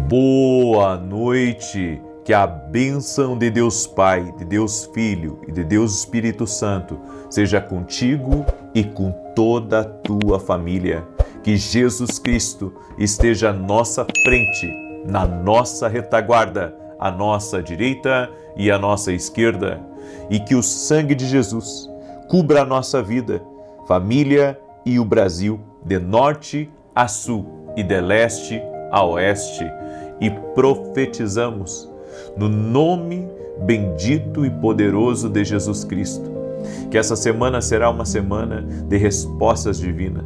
Boa noite, que a bênção de Deus Pai, de Deus Filho e de Deus Espírito Santo seja contigo e com toda a tua família. Que Jesus Cristo esteja à nossa frente, na nossa retaguarda, à nossa direita e à nossa esquerda. E que o sangue de Jesus cubra a nossa vida, família e o Brasil, de norte a sul e de leste a oeste. E profetizamos no nome bendito e poderoso de Jesus Cristo, que essa semana será uma semana de respostas divinas,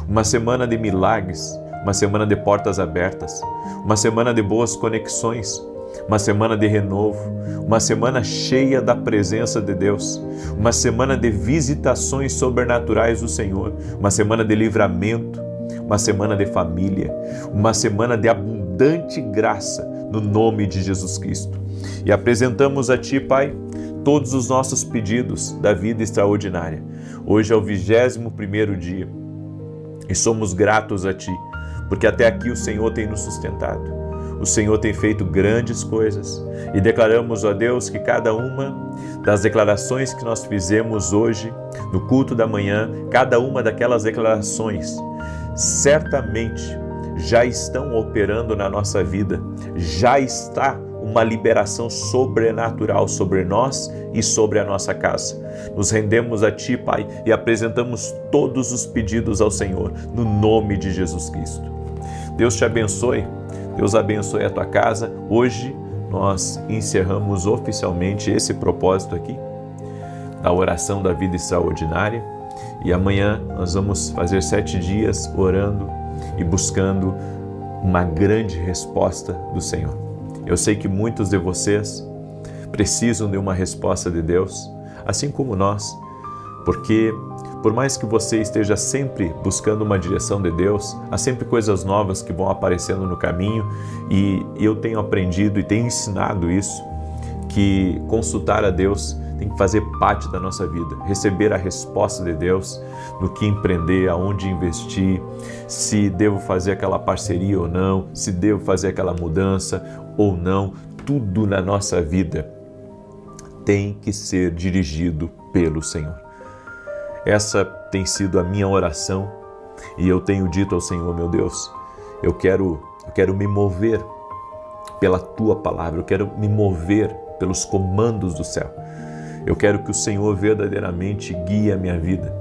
uma semana de milagres, uma semana de portas abertas, uma semana de boas conexões, uma semana de renovo, uma semana cheia da presença de Deus, uma semana de visitações sobrenaturais do Senhor, uma semana de livramento, uma semana de família, uma semana de abundante graça no nome de Jesus Cristo. E apresentamos a Ti, Pai, todos os nossos pedidos da vida extraordinária. Hoje é o 21º dia e somos gratos a Ti, porque até aqui o Senhor tem nos sustentado. O Senhor tem feito grandes coisas e declaramos a Deus que cada uma das declarações que nós fizemos hoje no culto da manhã, cada uma daquelas declarações certamente já estão operando na nossa vida, já está uma liberação sobrenatural sobre nós e sobre a nossa casa. Nos rendemos a Ti, Pai, e apresentamos todos os pedidos ao Senhor, no nome de Jesus Cristo. Deus te abençoe, Deus abençoe a tua casa. Hoje nós encerramos oficialmente esse propósito aqui, da oração da vida extraordinária, e amanhã nós vamos fazer 7 dias orando e buscando uma grande resposta do Senhor. Eu sei que muitos de vocês precisam de uma resposta de Deus, assim como nós, porque por mais que você esteja sempre buscando uma direção de Deus, há sempre coisas novas que vão aparecendo no caminho, e eu tenho aprendido e tenho ensinado isso, que consultar a Deus tem que fazer parte da nossa vida, receber a resposta de Deus no que empreender, aonde investir, se devo fazer aquela parceria ou não, se devo fazer aquela mudança ou não. Tudo na nossa vida tem que ser dirigido pelo Senhor. Essa tem sido a minha oração e eu tenho dito ao Senhor, meu Deus, eu quero me mover pela Tua palavra, eu quero me mover pelos comandos do céu. Eu quero que o Senhor verdadeiramente guie a minha vida.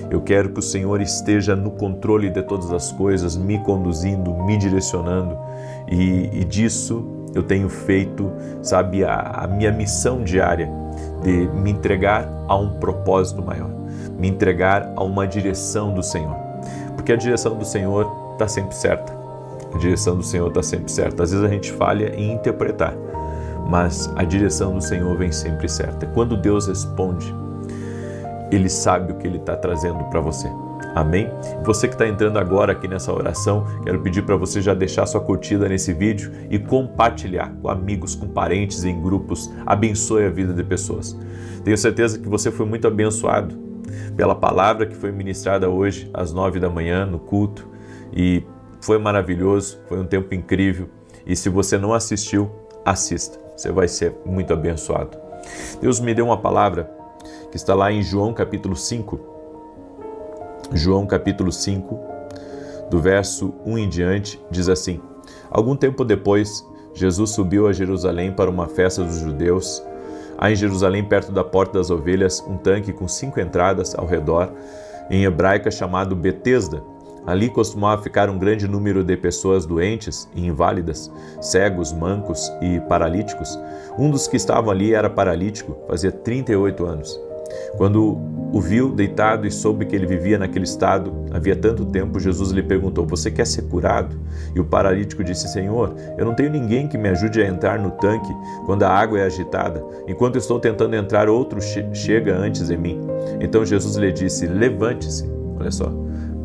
Eu quero que o Senhor esteja no controle de todas as coisas, me conduzindo, me direcionando. E disso eu tenho feito, sabe, a minha missão diária de me entregar a um propósito maior, me entregar a uma direção do Senhor. Porque a direção do Senhor está sempre certa. A direção do Senhor está sempre certa. Às vezes a gente falha em interpretar, mas a direção do Senhor vem sempre certa. Quando Deus responde, Ele sabe o que Ele está trazendo para você. Amém? Você que está entrando agora aqui nessa oração, quero pedir para você já deixar sua curtida nesse vídeo e compartilhar com amigos, com parentes, em grupos. Abençoe a vida de pessoas. Tenho certeza que você foi muito abençoado pela palavra que foi ministrada hoje às 9 da manhã no culto, e foi maravilhoso, foi um tempo incrível. E se você não assistiu, assista. Você vai ser muito abençoado. Deus me deu uma palavra que está lá em João capítulo 5. João capítulo 5, do verso 1 em diante, diz assim: Algum tempo depois, Jesus subiu a Jerusalém para uma festa dos judeus. Há em Jerusalém, perto da Porta das Ovelhas, um tanque com 5 entradas ao redor, em hebraica chamado Betesda. Ali costumava ficar um grande número de pessoas doentes e inválidas, cegos, mancos e paralíticos. Um dos que estavam ali era paralítico, fazia 38 anos. Quando o viu deitado e soube que ele vivia naquele estado havia tanto tempo, Jesus lhe perguntou: Você quer ser curado? E o paralítico disse: Senhor, eu não tenho ninguém que me ajude a entrar no tanque quando a água é agitada. Enquanto estou tentando entrar, outro chega antes de mim. Então Jesus lhe disse: Levante-se. Olha só.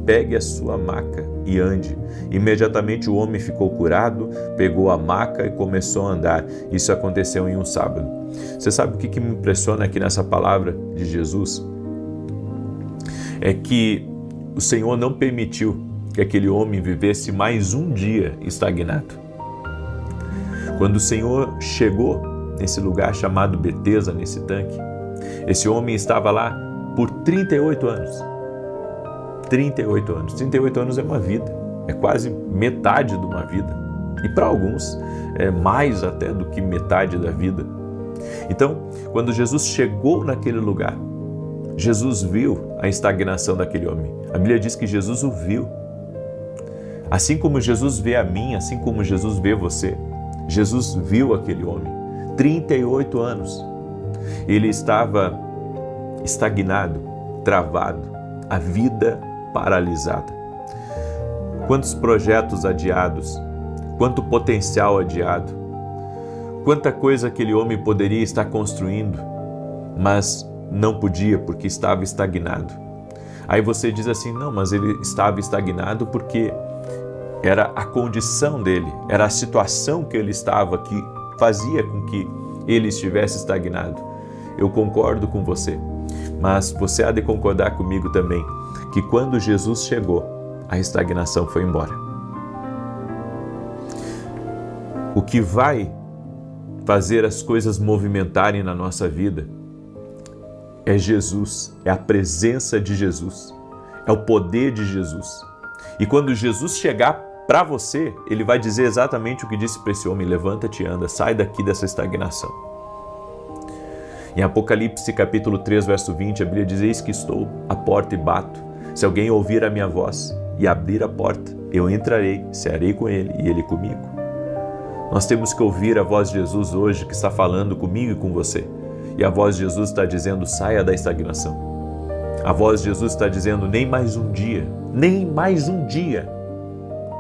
Pegue a sua maca e ande. Imediatamente o homem ficou curado, pegou a maca e começou a andar. Isso aconteceu em um sábado. Você sabe o que me impressiona aqui nessa palavra de Jesus? É que o Senhor não permitiu que aquele homem vivesse mais um dia estagnado. Quando o Senhor chegou nesse lugar chamado Betesda, nesse tanque, esse homem estava lá por 38 anos. 38 anos. 38 anos é uma vida, é quase metade de uma vida. E para alguns é mais até do que metade da vida. Então, quando Jesus chegou naquele lugar, Jesus viu a estagnação daquele homem. A Bíblia diz que Jesus o viu. Assim como Jesus vê a mim, assim como Jesus vê você, Jesus viu aquele homem. 38 anos. Ele estava estagnado, travado, a vida paralisada. Quantos projetos adiados, quanto potencial adiado, quanta coisa aquele homem poderia estar construindo, mas não podia porque estava estagnado. Aí você diz assim, não, mas ele estava estagnado porque era a condição dele, era a situação que ele estava que fazia com que ele estivesse estagnado. Eu concordo com você, mas você há de concordar comigo também que quando Jesus chegou, a estagnação foi embora. O que vai fazer as coisas movimentarem na nossa vida é Jesus, é a presença de Jesus, é o poder de Jesus. E quando Jesus chegar para você, ele vai dizer exatamente o que disse para esse homem: levanta-te e anda, sai daqui dessa estagnação. Em Apocalipse capítulo 3, verso 20, a Bíblia diz: eis que estou à porta e bato. Se alguém ouvir a minha voz e abrir a porta, eu entrarei, cearei com ele e ele comigo. Nós temos que ouvir a voz de Jesus hoje, que está falando comigo e com você. E a voz de Jesus está dizendo: saia da estagnação. A voz de Jesus está dizendo: nem mais um dia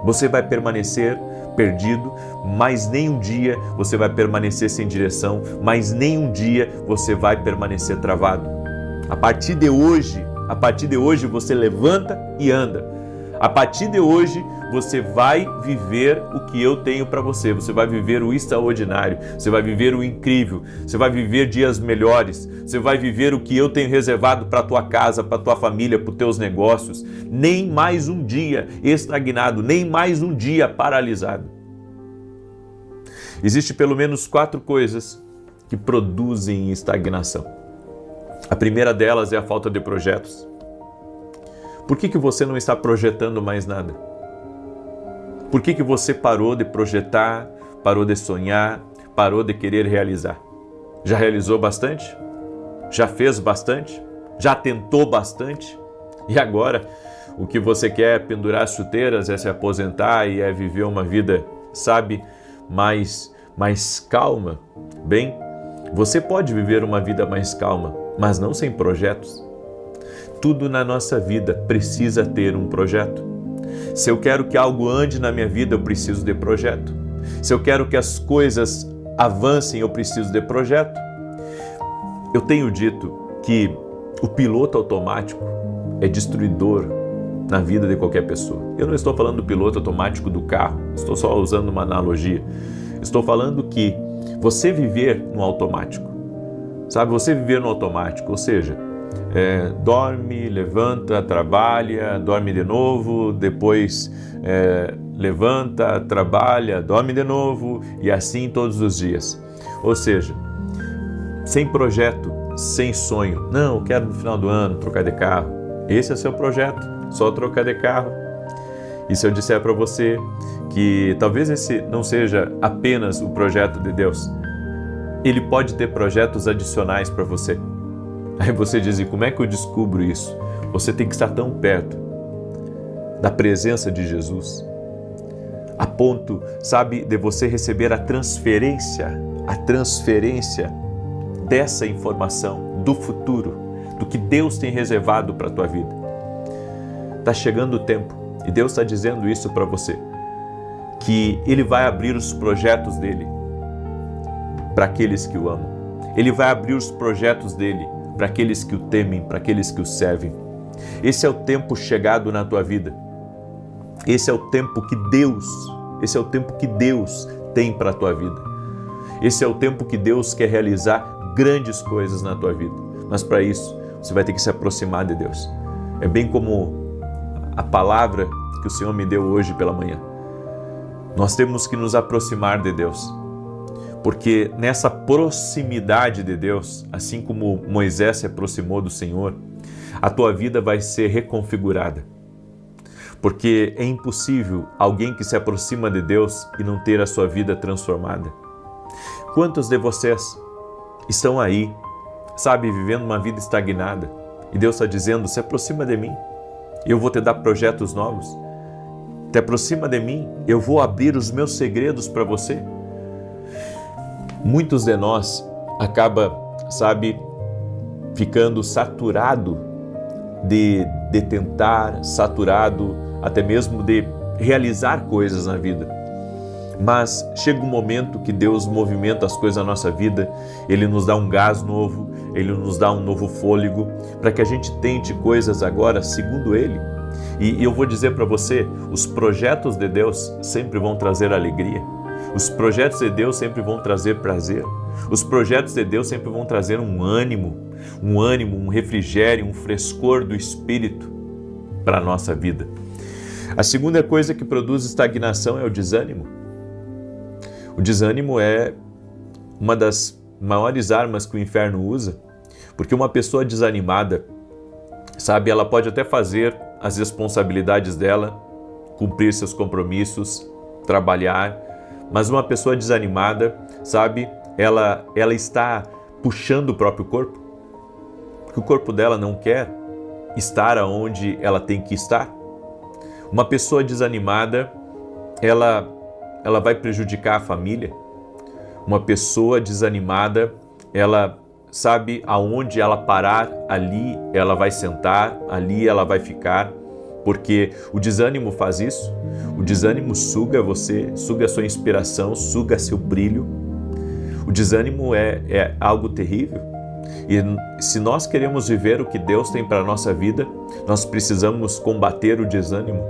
você vai permanecer perdido, mas nem um dia você vai permanecer sem direção, mas nem um dia você vai permanecer travado. A partir de hoje você levanta e anda. A partir de hoje você vai viver o que eu tenho para você. Você vai viver o extraordinário, você vai viver o incrível, você vai viver dias melhores, você vai viver o que eu tenho reservado para a tua casa, para a tua família, para os teus negócios. Nem mais um dia estagnado, nem mais um dia paralisado. Existem pelo menos 4 coisas que produzem estagnação. A primeira delas é a falta de projetos. Por que você não está projetando mais nada? Por que você parou de projetar, parou de sonhar, parou de querer realizar? Já realizou bastante? Já fez bastante? Já tentou bastante? E agora, o que você quer é pendurar as chuteiras, é se aposentar e é viver uma vida, sabe, mais calma? Bem, você pode viver uma vida mais calma, mas não sem projetos. Tudo na nossa vida precisa ter um projeto. Se eu quero que algo ande na minha vida, eu preciso de projeto. Se eu quero que as coisas avancem, eu preciso de projeto. Eu tenho dito que o piloto automático é destruidor na vida de qualquer pessoa. Eu não estou falando do piloto automático do carro, estou só usando uma analogia. Estou falando que você viver no automático, sabe? Você viver no automático, ou seja, dorme, levanta, trabalha, dorme de novo, depois levanta, trabalha, dorme de novo e assim todos os dias. Ou seja, sem projeto, sem sonho. Não, eu quero no final do ano trocar de carro. Esse é o seu projeto, só trocar de carro. E se eu disser para você que talvez esse não seja apenas o projeto de Deus, Ele pode ter projetos adicionais para você. Aí você diz: e como é que eu descubro isso? Você tem que estar tão perto da presença de Jesus, a ponto, sabe, de você receber a transferência dessa informação do futuro, do que Deus tem reservado para a tua vida. Está chegando o tempo, e Deus está dizendo isso para você, que Ele vai abrir os projetos dEle para aqueles que o amam. Ele vai abrir os projetos dEle para aqueles que o temem, para aqueles que o servem. Esse é o tempo chegado na tua vida. Esse é o tempo que Deus tem para a tua vida. Esse é o tempo que Deus quer realizar grandes coisas na tua vida. Mas para isso, você vai ter que se aproximar de Deus. É bem como a palavra que o Senhor me deu hoje pela manhã. Nós temos que nos aproximar de Deus. Porque nessa proximidade de Deus, assim como Moisés se aproximou do Senhor, a tua vida vai ser reconfigurada. Porque é impossível alguém que se aproxima de Deus e não ter a sua vida transformada. Quantos de vocês estão aí, sabe, vivendo uma vida estagnada? E Deus está dizendo, se aproxima de mim, eu vou te dar projetos novos. Te aproxima de mim, eu vou abrir os meus segredos para você. Muitos de nós acabam, sabe, ficando saturado de tentar, saturado até mesmo de realizar coisas na vida. Mas chega um momento que Deus movimenta as coisas na nossa vida, Ele nos dá um gás novo, Ele nos dá um novo fôlego, para que a gente tente coisas agora segundo Ele. E eu vou dizer para você, os projetos de Deus sempre vão trazer alegria. Os projetos de Deus sempre vão trazer prazer. Os projetos de Deus sempre vão trazer um ânimo, um refrigério, um frescor do Espírito para a nossa vida. A segunda coisa que produz estagnação é o desânimo. O desânimo é uma das maiores armas que o inferno usa, porque uma pessoa desanimada, sabe, ela pode até fazer as responsabilidades dela, cumprir seus compromissos, trabalhar, mas uma pessoa desanimada, sabe, ela está puxando o próprio corpo, porque o corpo dela não quer estar onde ela tem que estar. Uma pessoa desanimada, ela vai prejudicar a família. Uma pessoa desanimada, ela sabe aonde ela parar, ali ela vai sentar, ali ela vai ficar, porque o desânimo faz isso. O desânimo suga você, suga a sua inspiração, suga seu brilho. O desânimo é algo terrível. E se nós queremos viver o que Deus tem para a nossa vida, nós precisamos combater o desânimo.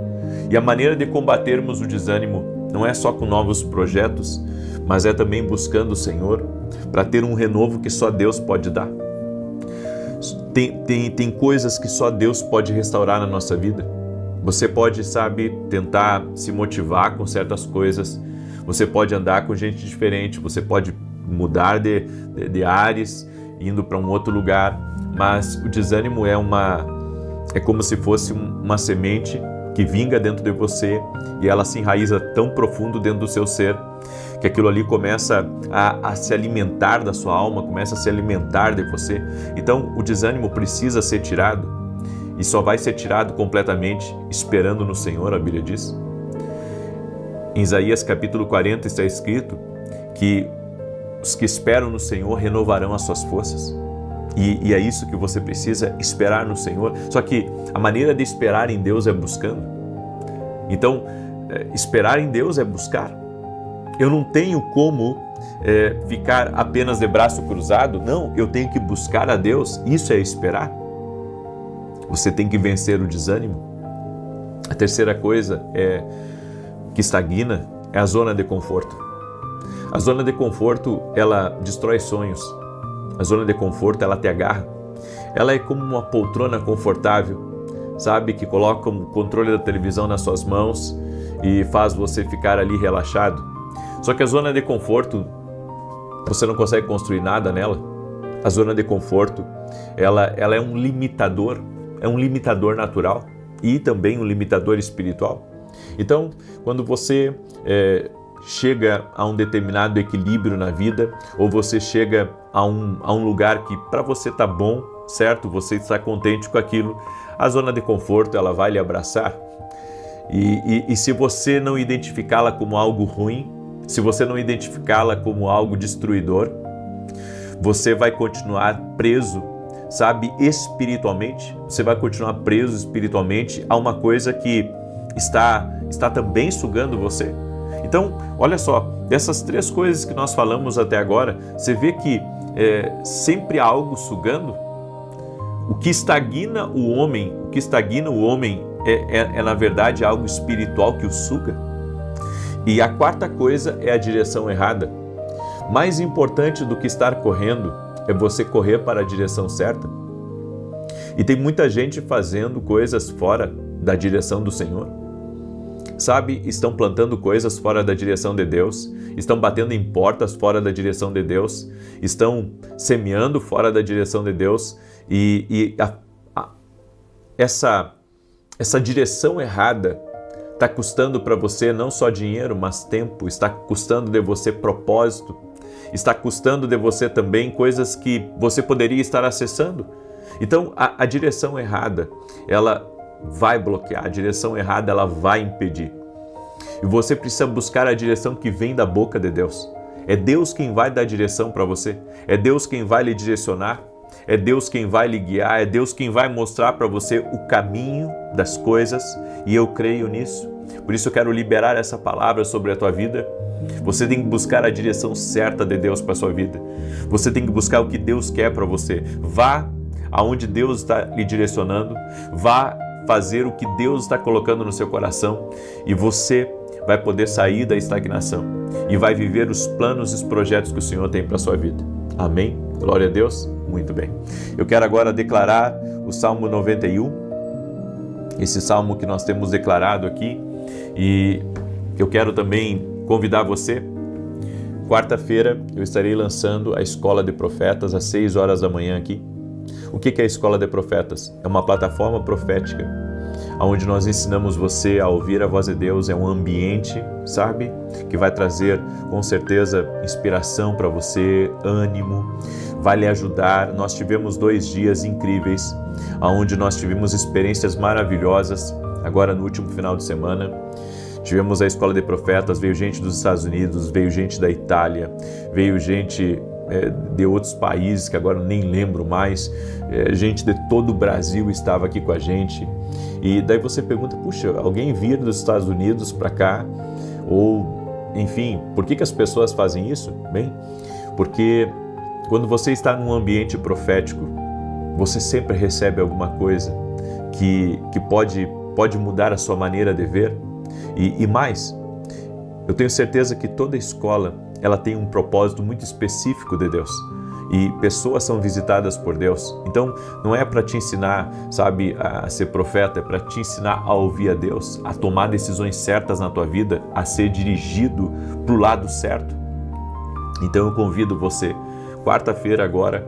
E a maneira de combatermos o desânimo não é só com novos projetos, mas é também buscando o Senhor para ter um renovo que só Deus pode dar. Tem coisas que só Deus pode restaurar na nossa vida. Você pode, sabe, tentar se motivar com certas coisas, você pode andar com gente diferente, você pode mudar de ares, indo para um outro lugar, mas o desânimo é como se fosse uma semente que vinga dentro de você e ela se enraiza tão profundo dentro do seu ser que aquilo ali começa a se alimentar da sua alma, começa a se alimentar de você. Então o desânimo precisa ser tirado e só vai ser tirado completamente esperando no Senhor, a Bíblia diz. Em Isaías capítulo 40 está escrito que os que esperam no Senhor renovarão as suas forças. E é isso que você precisa, esperar no Senhor. Só que a maneira de esperar em Deus é buscando. Então, esperar em Deus é buscar. Eu não tenho como ficar apenas de braço cruzado. Não, eu tenho que buscar a Deus. Isso é esperar. Você tem que vencer o desânimo. A terceira coisa que estagna é a zona de conforto. A zona de conforto, ela destrói sonhos. A zona de conforto, ela te agarra. Ela é como uma poltrona confortável, sabe? Que coloca o controle da televisão nas suas mãos e faz você ficar ali relaxado. Só que a zona de conforto, você não consegue construir nada nela. A zona de conforto, ela é um limitador natural e também um limitador espiritual. Então, quando você chega a um determinado equilíbrio na vida, ou você chega a um lugar que para você está bom, certo? Você está contente com aquilo, a zona de conforto ela vai lhe abraçar. E se você não identificá-la como algo ruim, se você não identificá-la como algo destruidor, você vai continuar preso, sabe, espiritualmente. Você vai continuar preso espiritualmente a uma coisa que está também sugando você. Então, olha só, dessas três coisas que nós falamos até agora, você vê que sempre há algo sugando. O que estagna o homem é na verdade algo espiritual que o suga. E a quarta coisa é a direção errada. Mais importante do que estar correndo é você correr para a direção certa. E tem muita gente fazendo coisas fora da direção do Senhor. sabe, estão plantando coisas fora da direção de Deus, estão batendo em portas fora da direção de Deus, estão semeando fora da direção de Deus essa direção errada está custando para você não só dinheiro, mas tempo, está custando de você propósito, está custando de você também coisas que você poderia estar acessando. Então, a direção errada, ela vai bloquear, a direção errada, ela vai impedir. E você precisa buscar a direção que vem da boca de Deus. É Deus quem vai dar direção para você, é Deus quem vai lhe direcionar, é Deus quem vai lhe guiar, é Deus quem vai mostrar para você o caminho das coisas, e eu creio nisso. Por isso eu quero liberar essa palavra sobre a tua vida. Você tem que buscar a direção certa de Deus para a sua vida. Você tem que buscar o que Deus quer para você. Vá aonde Deus está lhe direcionando, vá fazer o que Deus está colocando no seu coração, e você vai poder sair da estagnação e vai viver os planos e os projetos que o Senhor tem para a sua vida. Amém? Glória a Deus? Muito bem. Eu quero agora declarar o Salmo 91, esse salmo que nós temos declarado aqui, e eu quero também convidar você. Quarta-feira eu estarei lançando a Escola de Profetas às 6 horas da manhã aqui. O que é a Escola de Profetas? É uma plataforma profética onde nós ensinamos você a ouvir a voz de Deus. É um ambiente, sabe, que vai trazer com certeza inspiração para você, ânimo, vai lhe ajudar. Nós tivemos 2 dias incríveis, onde nós tivemos experiências maravilhosas. Agora no último final de semana tivemos a Escola de Profetas, veio gente dos Estados Unidos, veio gente da Itália, veio gente de outros países que agora nem lembro mais, gente de todo o Brasil estava aqui com a gente. E daí você pergunta, puxa, alguém vir dos Estados Unidos para cá? Ou, enfim, por que as pessoas fazem isso? Bem, porque quando você está num ambiente profético, você sempre recebe alguma coisa que pode mudar a sua maneira de ver. E mais, eu tenho certeza que toda escola ela tem um propósito muito específico de Deus. E pessoas são visitadas por Deus. Então, não é para te ensinar, sabe, a ser profeta, é para te ensinar a ouvir a Deus, a tomar decisões certas na tua vida, a ser dirigido para o lado certo. Então, eu convido você, quarta-feira agora,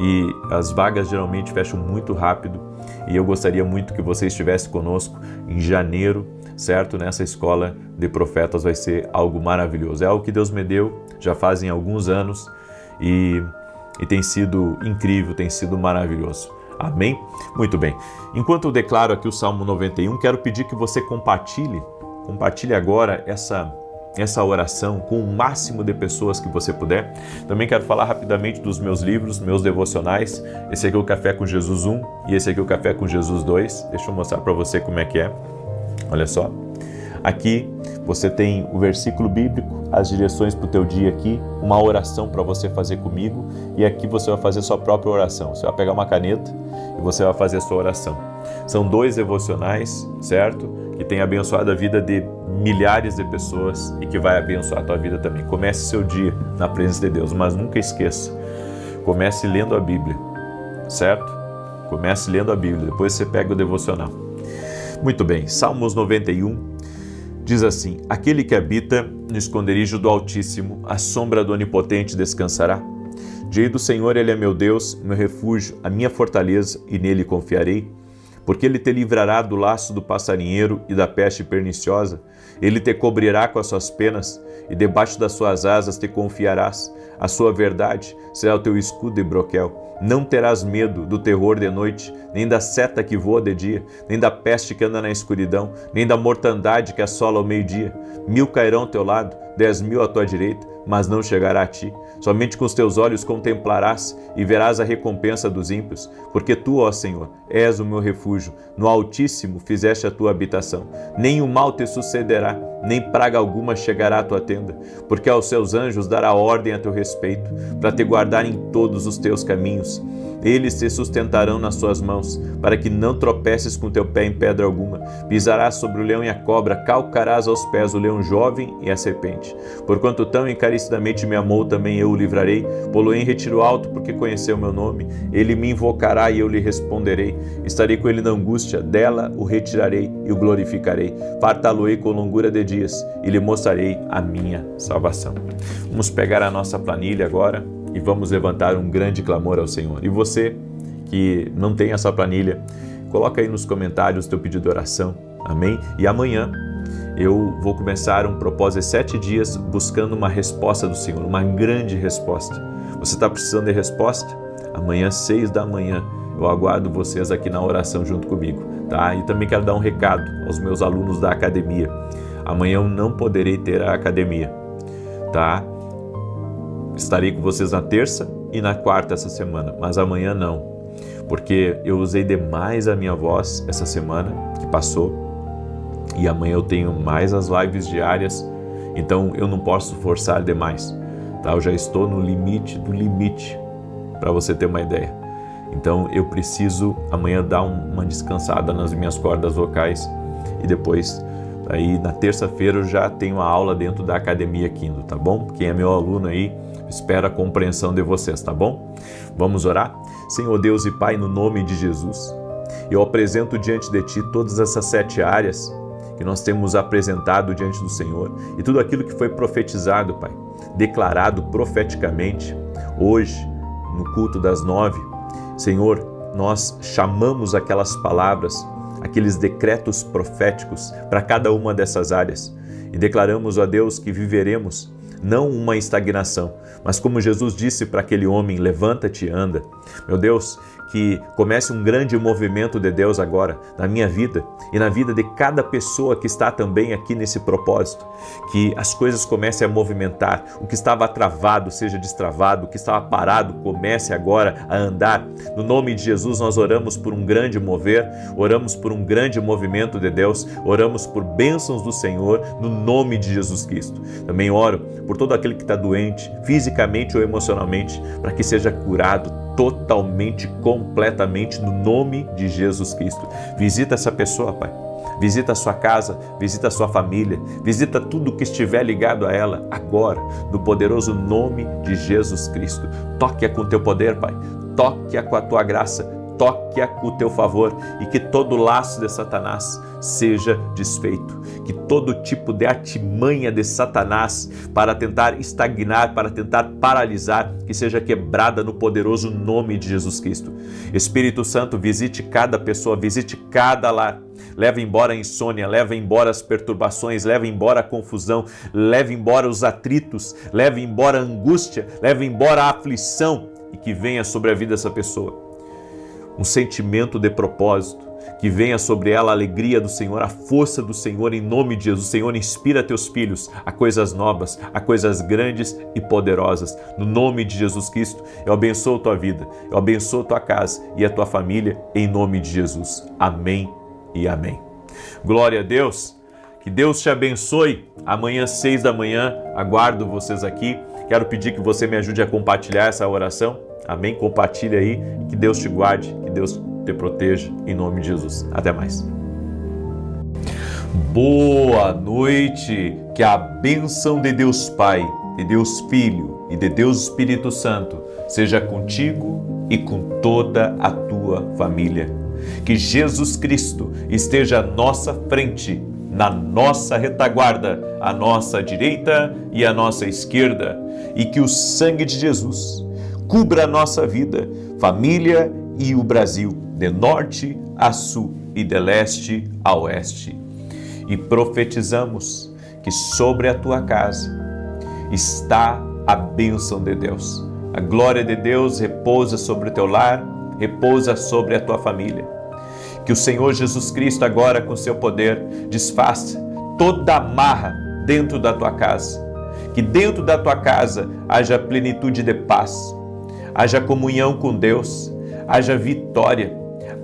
e as vagas geralmente fecham muito rápido, e eu gostaria muito que você estivesse conosco em janeiro, certo? Nessa Escola de Profetas vai ser algo maravilhoso. É algo que Deus me deu já fazem alguns anos e tem sido incrível, tem sido maravilhoso. Amém? Muito bem. Enquanto eu declaro aqui o Salmo 91, quero pedir que você compartilhe agora essa oração com o máximo de pessoas que você puder. Também quero falar rapidamente dos meus livros, meus devocionais. Esse aqui é o Café com Jesus 1 e esse aqui é o Café com Jesus 2. Deixa eu mostrar para você como é que é. Olha só. Aqui você tem o versículo bíblico, as direções para o teu dia aqui, uma oração para você fazer comigo, e aqui você vai fazer sua própria oração. Você vai pegar uma caneta e você vai fazer a sua oração. São 2 devocionais, certo? Que tem abençoado a vida de milhares de pessoas e que vai abençoar a tua vida também. Comece seu dia na presença de Deus, mas nunca esqueça, comece lendo a Bíblia, certo? Comece lendo a Bíblia, depois você pega o devocional. Muito bem, Salmos 91 diz assim: aquele que habita no esconderijo do Altíssimo, à sombra do Onipotente descansará. Direi do Senhor, Ele é meu Deus, meu refúgio, a minha fortaleza, e nele confiarei. Porque Ele te livrará do laço do passarinheiro e da peste perniciosa. Ele te cobrirá com as suas penas, e debaixo das suas asas te confiarás. A sua verdade será o teu escudo e broquel. Não terás medo do terror de noite, nem da seta que voa de dia, nem da peste que anda na escuridão, nem da mortandade que assola ao meio-dia. 1000 cairão ao teu lado, 10.000 à tua direita, mas não chegará a ti. Somente com os teus olhos contemplarás e verás a recompensa dos ímpios, porque tu, ó Senhor, és o meu refúgio, no Altíssimo fizeste a tua habitação. Nem o mal te sucederá, nem praga alguma chegará à tua tenda, porque aos seus anjos dará ordem a teu respeito, para te guardar em todos os teus caminhos. Eles te sustentarão nas suas mãos, para que não tropeces com teu pé em pedra alguma. Pisarás sobre o leão e a cobra, calcarás aos pés o leão jovem e a serpente. Porquanto tão encarecidamente me amou, também eu o livrarei. Pô-lo em retiro alto, porque conheceu meu nome. Ele me invocará e eu lhe responderei. Estarei com ele na angústia, dela o retirarei e o glorificarei. Fartá-lo-ei com longura de dias e lhe mostrarei a minha salvação. Vamos pegar a nossa planilha agora e vamos levantar um grande clamor ao Senhor. E você que não tem essa planilha, coloca aí nos comentários o teu pedido de oração, amém? E amanhã eu vou começar um propósito de 7 dias buscando uma resposta do Senhor, uma grande resposta. Você está precisando de resposta? Amanhã, 6 da manhã, eu aguardo vocês aqui na oração junto comigo, tá? E também quero dar um recado aos meus alunos da academia. Amanhã eu não poderei ter a academia, tá? Estarei com vocês na terça e na quarta essa semana, mas amanhã não, porque eu usei demais a minha voz essa semana que passou e amanhã eu tenho mais as lives diárias, então eu não posso forçar demais, tá? Eu já estou no limite do limite, para você ter uma ideia. Então eu preciso amanhã dar uma descansada nas minhas cordas vocais e depois, aí na terça-feira eu já tenho a aula dentro da Academia Kindle, tá bom? Quem é meu aluno aí, espero a compreensão de vocês, tá bom? Vamos orar? Senhor Deus e Pai, no nome de Jesus, eu apresento diante de Ti todas essas 7 áreas que nós temos apresentado diante do Senhor e tudo aquilo que foi profetizado, Pai, declarado profeticamente hoje no culto das 9. Senhor, nós chamamos aquelas palavras, aqueles decretos proféticos para cada uma dessas áreas e declaramos, ó Deus, que viveremos não uma estagnação, mas como Jesus disse para aquele homem, levanta-te e anda. Meu Deus, que comece um grande movimento de Deus agora na minha vida e na vida de cada pessoa que está também aqui nesse propósito, que as coisas comecem a movimentar, o que estava travado seja destravado, o que estava parado comece agora a andar. No nome de Jesus nós oramos por um grande mover, oramos por um grande movimento de Deus, oramos por bênçãos do Senhor no nome de Jesus Cristo. Também oro por todo aquele que está doente, fisicamente ou emocionalmente, para que seja curado totalmente, completamente, no nome de Jesus Cristo. Visita essa pessoa, Pai. Visita a sua casa, visita a sua família, visita tudo que estiver ligado a ela agora, no poderoso nome de Jesus Cristo. Toque-a com o teu poder, Pai. Toque-a com a tua graça. Toque-a com o teu favor e que todo laço de Satanás seja desfeito, que todo tipo de artimanha de Satanás para tentar estagnar, para tentar paralisar, que seja quebrada no poderoso nome de Jesus Cristo. Espírito Santo, visite cada pessoa, visite cada lar. Leva embora a insônia, leva embora as perturbações, leva embora a confusão, leva embora os atritos, leva embora a angústia, leva embora a aflição e que venha sobre a vida dessa pessoa um sentimento de propósito, que venha sobre ela a alegria do Senhor, a força do Senhor em nome de Jesus. Senhor, inspira teus filhos a coisas novas, a coisas grandes e poderosas. No nome de Jesus Cristo, eu abençoo tua vida, eu abençoo tua casa e a tua família em nome de Jesus. Amém e amém. Glória a Deus, que Deus te abençoe. Amanhã, 6 da manhã, aguardo vocês aqui. Quero pedir que você me ajude a compartilhar essa oração. Amém? Compartilhe aí e que Deus te guarde, que Deus te proteja, em nome de Jesus. Até mais. Boa noite, que a bênção de Deus Pai, de Deus Filho e de Deus Espírito Santo seja contigo e com toda a tua família. Que Jesus Cristo esteja à nossa frente, na nossa retaguarda, à nossa direita e à nossa esquerda, e que o sangue de Jesus cubra a nossa vida, família e o Brasil, de norte a sul e de leste a oeste. E profetizamos que sobre a tua casa está a bênção de Deus. A glória de Deus repousa sobre o teu lar, repousa sobre a tua família. Que o Senhor Jesus Cristo agora, com seu poder, desfaça toda amarra dentro da tua casa. Que dentro da tua casa haja plenitude de paz, haja comunhão com Deus, haja vitória,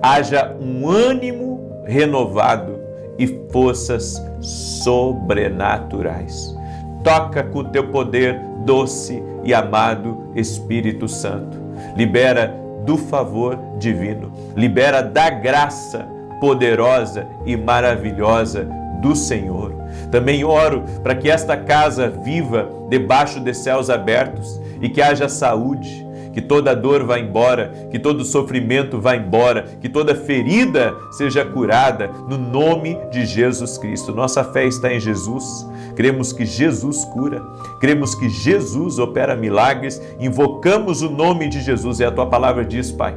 haja um ânimo renovado e forças sobrenaturais. Toca com o teu poder doce e amado Espírito Santo. Libera do favor divino, libera da graça poderosa e maravilhosa do Senhor. Também oro para que esta casa viva debaixo de céus abertos e que haja saúde, que toda dor vá embora, que todo sofrimento vá embora, que toda ferida seja curada no nome de Jesus Cristo. Nossa fé está em Jesus, cremos que Jesus cura, cremos que Jesus opera milagres, invocamos o nome de Jesus e a Tua palavra diz, Pai,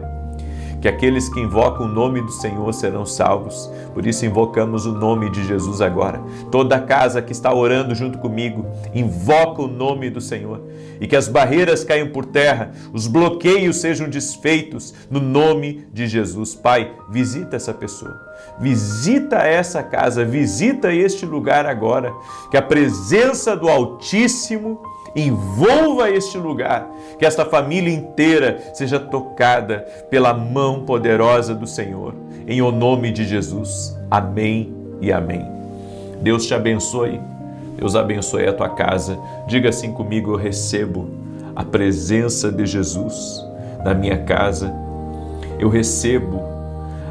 que aqueles que invocam o nome do Senhor serão salvos. Por isso invocamos o nome de Jesus agora. Toda casa que está orando junto comigo, invoca o nome do Senhor. E que as barreiras caiam por terra, os bloqueios sejam desfeitos no nome de Jesus. Pai, visita essa pessoa, visita essa casa, visita este lugar agora. Que a presença do Altíssimo envolva este lugar, que esta família inteira seja tocada pela mão poderosa do Senhor, em o nome de Jesus. Amém e amém. Deus te abençoe, Deus abençoe a tua casa. Diga assim comigo: eu recebo a presença de Jesus na minha casa, eu recebo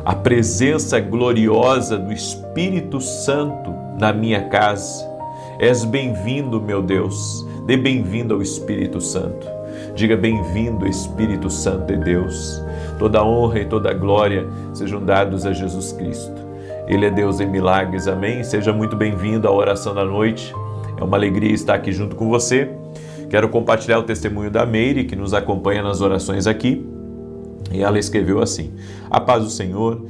a presença gloriosa do Espírito Santo na minha casa. És bem-vindo, meu Deus. Dê bem-vindo ao Espírito Santo. Diga: bem-vindo, Espírito Santo de Deus. Toda honra e toda glória sejam dados a Jesus Cristo. Ele é Deus em milagres, amém? Seja muito bem-vindo à oração da noite. É uma alegria estar aqui junto com você. Quero compartilhar o testemunho da Meire, que nos acompanha nas orações aqui. E ela escreveu assim: a paz do Senhor,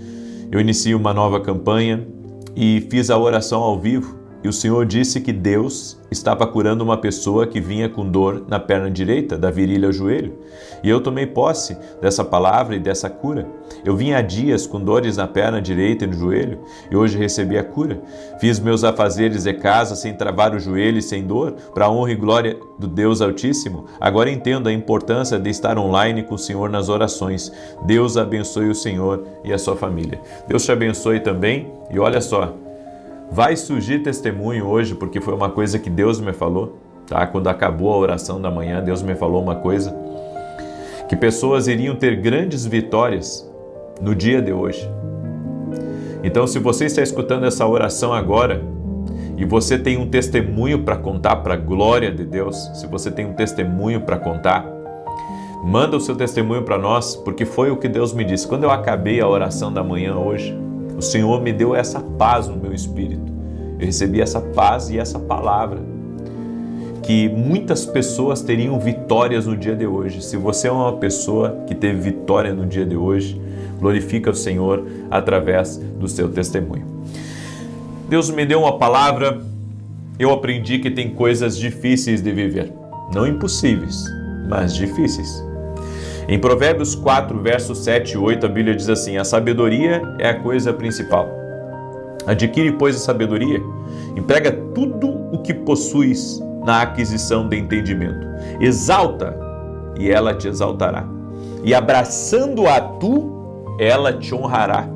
eu inicio uma nova campanha e fiz a oração ao vivo. E o Senhor disse que Deus estava curando uma pessoa que vinha com dor na perna direita, da virilha ao joelho. E eu tomei posse dessa palavra e dessa cura. Eu vinha há dias com dores na perna direita e no joelho, e hoje recebi a cura. Fiz meus afazeres de casa sem travar o joelho e sem dor, para a honra e glória do Deus Altíssimo. Agora entendo a importância de estar online com o Senhor nas orações. Deus abençoe o Senhor e a sua família. Deus te abençoe também. E olha só, vai surgir testemunho hoje, porque foi uma coisa que Deus me falou, tá? Quando acabou a oração da manhã, Deus me falou uma coisa, que pessoas iriam ter grandes vitórias no dia de hoje. Então, se você está escutando essa oração agora, e você tem um testemunho para contar para a glória de Deus, se você tem um testemunho para contar, manda o seu testemunho para nós, porque foi o que Deus me disse. Quando eu acabei a oração da manhã hoje, o Senhor me deu essa paz no meu espírito. Eu recebi essa paz e essa palavra, que muitas pessoas teriam vitórias no dia de hoje. Se você é uma pessoa que teve vitória no dia de hoje, glorifica o Senhor através do seu testemunho. Deus me deu uma palavra, eu aprendi que tem coisas difíceis de viver. Não impossíveis, mas difíceis. Em Provérbios 4, versos 7 e 8, a Bíblia diz assim: a sabedoria é a coisa principal. Adquire, pois, a sabedoria, emprega tudo o que possuis na aquisição de entendimento. Exalta, e ela te exaltará. E abraçando-a tu, ela te honrará.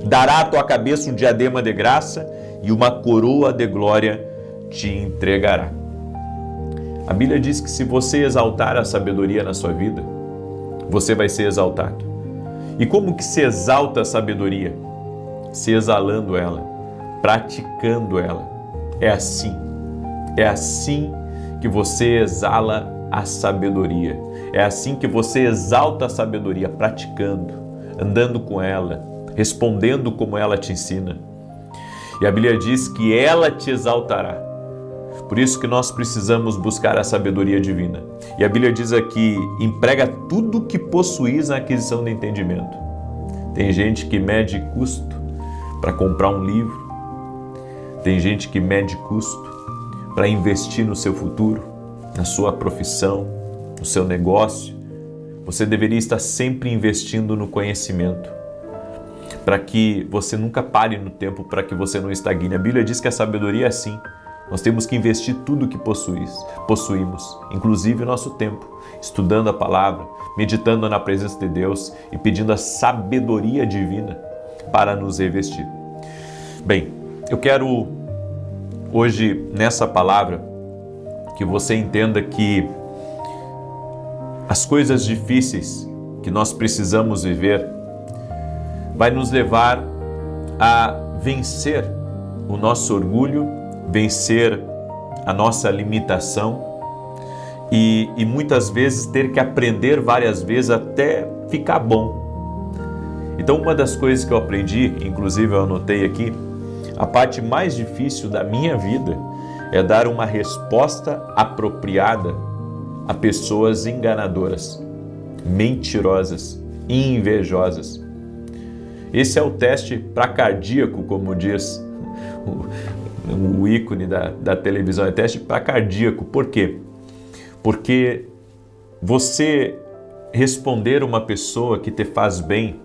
Dará à tua cabeça um diadema de graça e uma coroa de glória te entregará. A Bíblia diz que se você exaltar a sabedoria na sua vida, você vai ser exaltado. E como que se exalta a sabedoria? Se exalando ela, praticando ela. É assim que você exala a sabedoria. É assim que você exalta a sabedoria, praticando, andando com ela, respondendo como ela te ensina. E a Bíblia diz que ela te exaltará. Por isso que nós precisamos buscar a sabedoria divina. E a Bíblia diz aqui: emprega tudo o que possuis na aquisição de entendimento. Tem gente que mede custo para comprar um livro. Tem gente que mede custo para investir no seu futuro, na sua profissão, no seu negócio. Você deveria estar sempre investindo no conhecimento, para que você nunca pare no tempo, para que você não estagne. A Bíblia diz que a sabedoria é assim. Nós temos que investir tudo o que possuímos, inclusive o nosso tempo, estudando a palavra, meditando na presença de Deus e pedindo a sabedoria divina para nos revestir. Bem, eu quero hoje, nessa palavra, que você entenda que as coisas difíceis que nós precisamos viver vai nos levar a vencer o nosso orgulho, vencer a nossa limitação e muitas vezes ter que aprender várias vezes até ficar bom. Então, uma das coisas que eu aprendi, inclusive eu anotei aqui, a parte mais difícil da minha vida é dar uma resposta apropriada a pessoas enganadoras, mentirosas, invejosas. Esse é o teste para cardíaco, como diz o ícone da televisão, é teste para cardíaco. Por quê? Porque você responder uma pessoa que te faz bem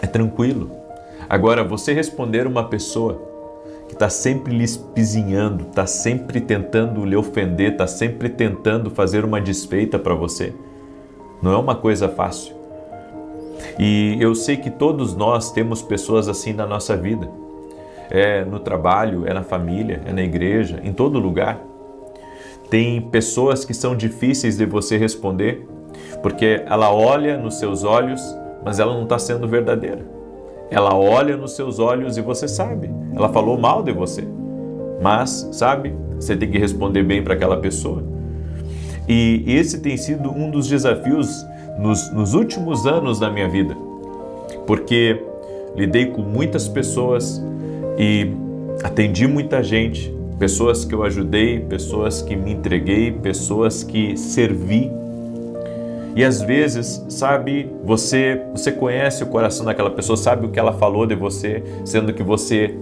é tranquilo. Agora, você responder uma pessoa que está sempre lhe espizinhando, está sempre tentando lhe ofender, está sempre tentando fazer uma desfeita para você, não é uma coisa fácil. E eu sei que todos nós temos pessoas assim na nossa vida. É no trabalho, é na família, é na igreja, em todo lugar. Tem pessoas que são difíceis de você responder, porque ela olha nos seus olhos, mas ela não está sendo verdadeira. Ela olha nos seus olhos e você sabe, ela falou mal de você. Mas, sabe, você tem que responder bem para aquela pessoa. E esse tem sido um dos desafios nos últimos anos da minha vida, porque lidei com muitas pessoas e atendi muita gente, pessoas que eu ajudei, pessoas que me entreguei, pessoas que servi. E às vezes, sabe, você conhece o coração daquela pessoa, sabe o que ela falou de você, sendo que você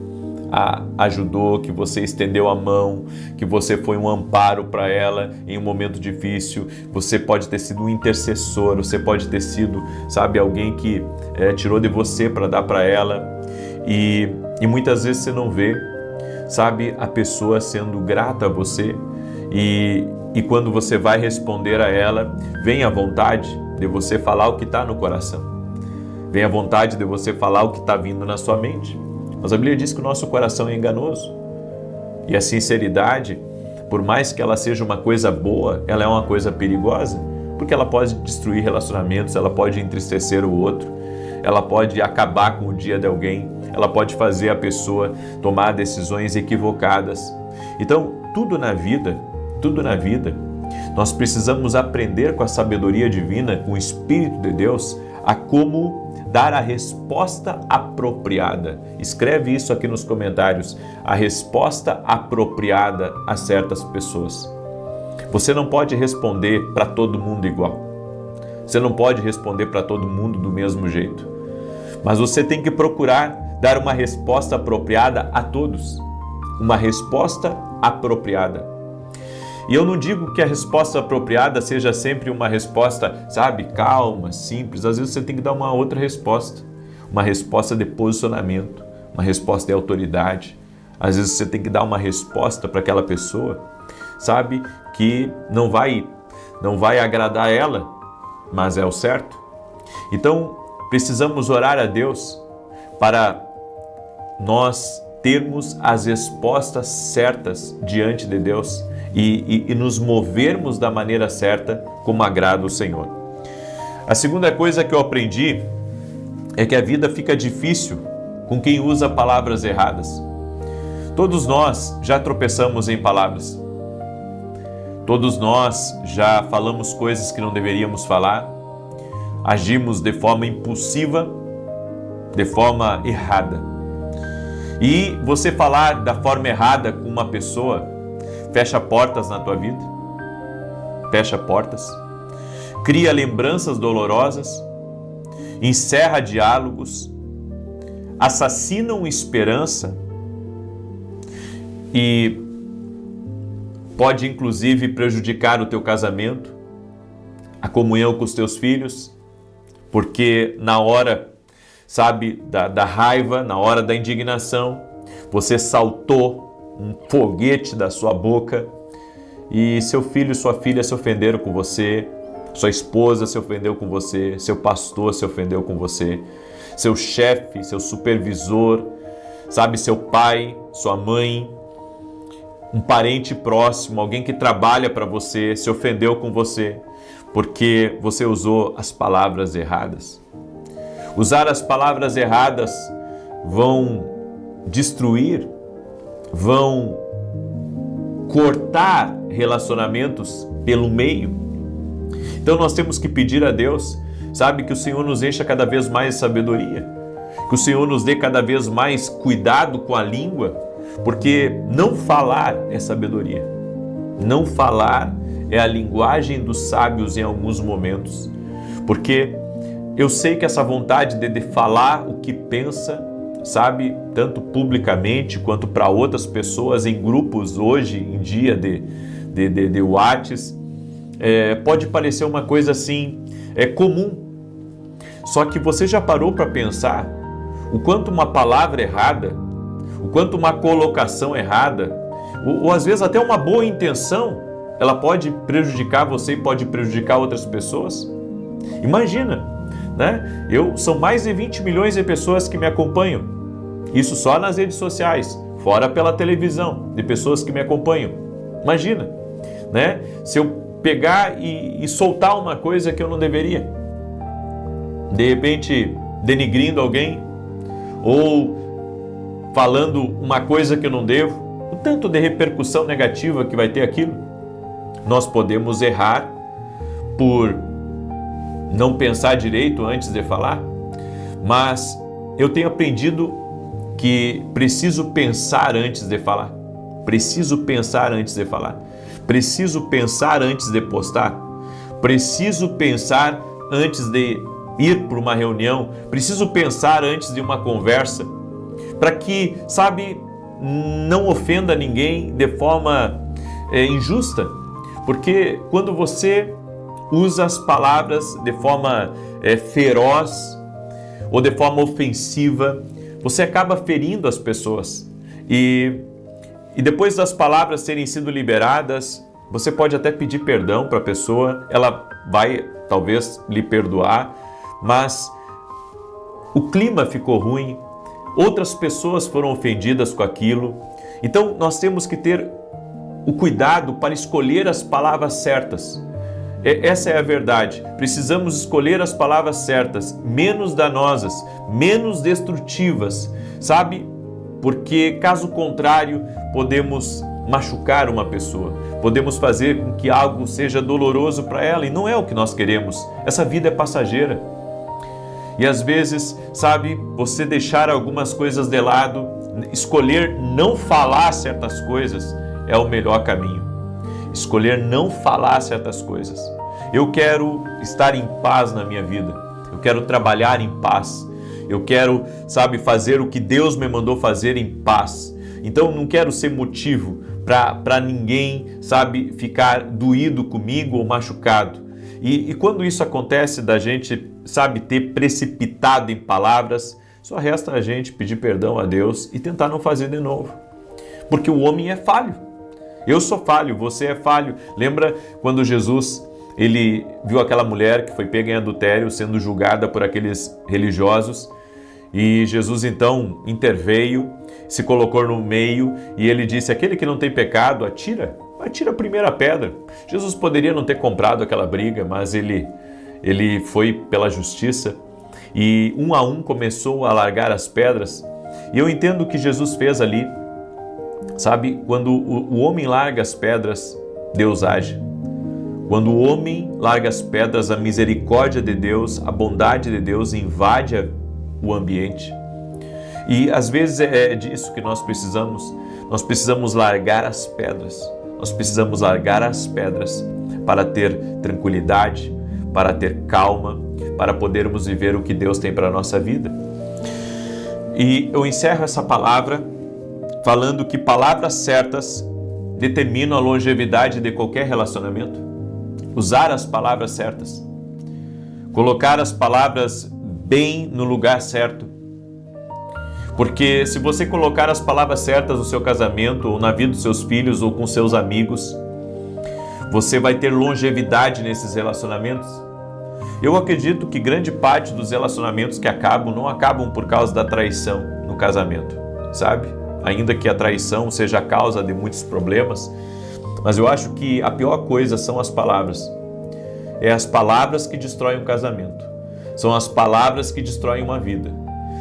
a ajudou, que você estendeu a mão, que você foi um amparo para ela em um momento difícil. Você pode ter sido um intercessor, você pode ter sido, sabe, alguém que tirou de você para dar para ela. E muitas vezes você não vê, sabe, a pessoa sendo grata a você. E quando você vai responder a ela, vem a vontade de você falar o que está no coração. Vem a vontade de você falar o que está vindo na sua mente. Mas a Bíblia diz que o nosso coração é enganoso. E a sinceridade, por mais que ela seja uma coisa boa, ela é uma coisa perigosa, porque ela pode destruir relacionamentos, ela pode entristecer o outro, ela pode acabar com o dia de alguém, ela pode fazer a pessoa tomar decisões equivocadas. Então, tudo na vida, nós precisamos aprender com a sabedoria divina, com o Espírito de Deus, a como dar a resposta apropriada. Escreve isso aqui nos comentários, a resposta apropriada a certas pessoas. Você não pode responder para todo mundo igual. Você não pode responder para todo mundo do mesmo jeito. Mas você tem que procurar dar uma resposta apropriada a todos. Uma resposta apropriada. E eu não digo que a resposta apropriada seja sempre uma resposta, sabe, calma, simples. Às vezes você tem que dar uma outra resposta. Uma resposta de posicionamento, uma resposta de autoridade. Às vezes você tem que dar uma resposta para aquela pessoa, sabe, que não vai agradar ela, mas é o certo. Então, precisamos orar a Deus para nós termos as respostas certas diante de Deus e nos movermos da maneira certa como agrada o Senhor. A segunda coisa que eu aprendi é que a vida fica difícil com quem usa palavras erradas. Todos nós já tropeçamos em palavras. Todos nós já falamos coisas que não deveríamos falar, agimos de forma impulsiva, de forma errada. E você falar da forma errada com uma pessoa fecha portas na tua vida, fecha portas, cria lembranças dolorosas, encerra diálogos, assassinam esperança e pode inclusive prejudicar o teu casamento, a comunhão com os teus filhos, porque na hora, sabe, da raiva, na hora da indignação, você saltou um foguete da sua boca e seu filho e sua filha se ofenderam com você, sua esposa se ofendeu com você, seu pastor se ofendeu com você, seu chefe, seu supervisor, sabe, seu pai, sua mãe, um parente próximo, alguém que trabalha para você, se ofendeu com você, porque você usou as palavras erradas. Usar as palavras erradas vão destruir, vão cortar relacionamentos pelo meio. Então nós temos que pedir a Deus, sabe, que o Senhor nos encha cada vez mais de sabedoria, que o Senhor nos dê cada vez mais cuidado com a língua, porque não falar é sabedoria. Não falar é a linguagem dos sábios em alguns momentos, porque eu sei que essa vontade de falar o que pensa, sabe, tanto publicamente quanto para outras pessoas em grupos hoje em dia de WhatsApp, pode parecer uma coisa assim, comum. Só que você já parou para pensar o quanto uma palavra errada, o quanto uma colocação errada, ou às vezes até uma boa intenção, ela pode prejudicar você e pode prejudicar outras pessoas? Imagina, né? São mais de 20 milhões de pessoas que me acompanham. Isso só nas redes sociais, fora pela televisão, de pessoas que me acompanham. Imagina, né? Se eu pegar e soltar uma coisa que eu não deveria, de repente denigrindo alguém, ou falando uma coisa que eu não devo, o tanto de repercussão negativa que vai ter aquilo. Nós podemos errar por não pensar direito antes de falar, mas eu tenho aprendido que preciso pensar antes de falar. Preciso pensar antes de falar. Preciso pensar antes de postar. Preciso pensar antes de ir para uma reunião. Preciso pensar antes de uma conversa, para que, sabe, não ofenda ninguém de forma injusta. Porque quando você usa as palavras de forma feroz ou de forma ofensiva, você acaba ferindo as pessoas. E depois das palavras terem sido liberadas, você pode até pedir perdão para a pessoa, ela vai talvez lhe perdoar, mas o clima ficou ruim, outras pessoas foram ofendidas com aquilo. Então nós temos que ter o cuidado para escolher as palavras certas. Essa é a verdade. Precisamos escolher as palavras certas, menos danosas, menos destrutivas, sabe? Porque caso contrário, podemos machucar uma pessoa, podemos fazer com que algo seja doloroso para ela, e não é o que nós queremos. Essa vida é passageira. E às vezes, sabe, você deixar algumas coisas de lado, escolher não falar certas coisas é o melhor caminho. Escolher não falar certas coisas. Eu quero estar em paz na minha vida. Eu quero trabalhar em paz. Eu quero, sabe, fazer o que Deus me mandou fazer em paz. Então não quero ser motivo para ninguém, sabe, ficar doído comigo ou machucado. E quando isso acontece da gente, sabe, ter precipitado em palavras, só resta a gente pedir perdão a Deus e tentar não fazer de novo. Porque o homem é falho. Eu sou falho, você é falho. Lembra quando Jesus, ele viu aquela mulher que foi pega em adultério, sendo julgada por aqueles religiosos, e Jesus então interveio, se colocou no meio e ele disse: aquele que não tem pecado, atira a primeira pedra. Jesus poderia não ter comprado aquela briga, mas ele foi pela justiça e um a um começou a largar as pedras. E eu entendo o que Jesus fez ali. Sabe, quando o homem larga as pedras, Deus age. Quando o homem larga as pedras, a misericórdia de Deus, a bondade de Deus invade o ambiente. E às vezes é disso que nós precisamos. Nós precisamos largar as pedras. Nós precisamos largar as pedras para ter tranquilidade, para ter calma, para podermos viver o que Deus tem para a nossa vida. E eu encerro essa palavra falando que palavras certas determinam a longevidade de qualquer relacionamento. Usar as palavras certas. Colocar as palavras bem no lugar certo. Porque se você colocar as palavras certas no seu casamento, ou na vida dos seus filhos, ou com seus amigos, você vai ter longevidade nesses relacionamentos. Eu acredito que grande parte dos relacionamentos que acabam, não acabam por causa da traição no casamento, sabe? Ainda que a traição seja a causa de muitos problemas, mas eu acho que a pior coisa são as palavras. É as palavras que destroem um casamento. São as palavras que destroem uma vida.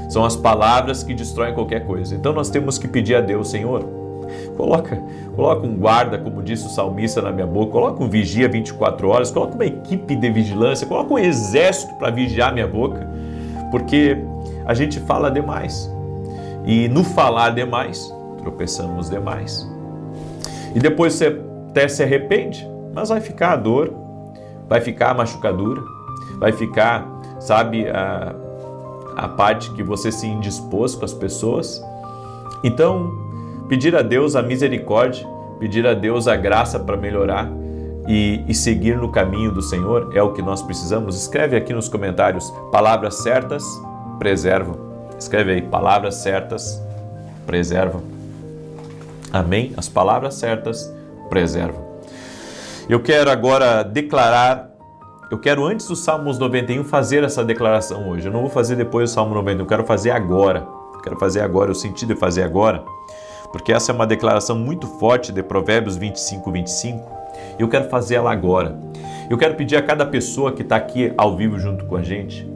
São as palavras que destroem qualquer coisa. Então nós temos que pedir a Deus: Senhor, Coloca um guarda, como disse o salmista, na minha boca, coloca um vigia 24 horas, coloca uma equipe de vigilância, coloca um exército para vigiar minha boca, porque a gente fala demais. E no falar demais, tropeçamos demais. E depois você até se arrepende, mas vai ficar a dor, vai ficar a machucadura, vai ficar, sabe, a parte que você se indispôs com as pessoas. Então, pedir a Deus a misericórdia, pedir a Deus a graça para melhorar e seguir no caminho do Senhor é o que nós precisamos. Escreve aqui nos comentários, palavras certas preservam. Escreve aí, palavras certas preservam. Amém? As palavras certas preservam. Eu quero agora antes do Salmos 91 fazer essa declaração hoje. Eu não vou fazer depois do Salmo 91, eu quero fazer agora. Eu senti de fazer agora, porque essa é uma declaração muito forte de Provérbios 25:25, e eu quero fazer ela agora. Eu quero pedir a cada pessoa que está aqui ao vivo junto com a gente,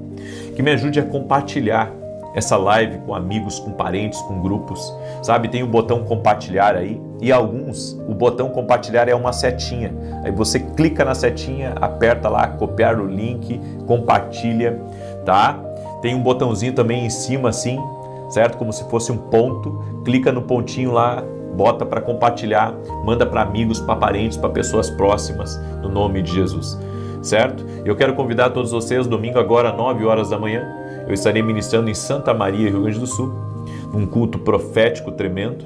que me ajude a compartilhar essa live com amigos, com parentes, com grupos, sabe? Tem o botão compartilhar aí, e alguns, o botão compartilhar é uma setinha. Aí você clica na setinha, aperta lá, copiar o link, compartilha, tá? Tem um botãozinho também em cima assim, certo? Como se fosse um ponto, clica no pontinho lá, bota para compartilhar, manda para amigos, para parentes, para pessoas próximas, no nome de Jesus, certo? Eu quero convidar todos vocês, domingo agora, 9 horas da manhã, eu estarei ministrando em Santa Maria, Rio Grande do Sul, num culto profético tremendo,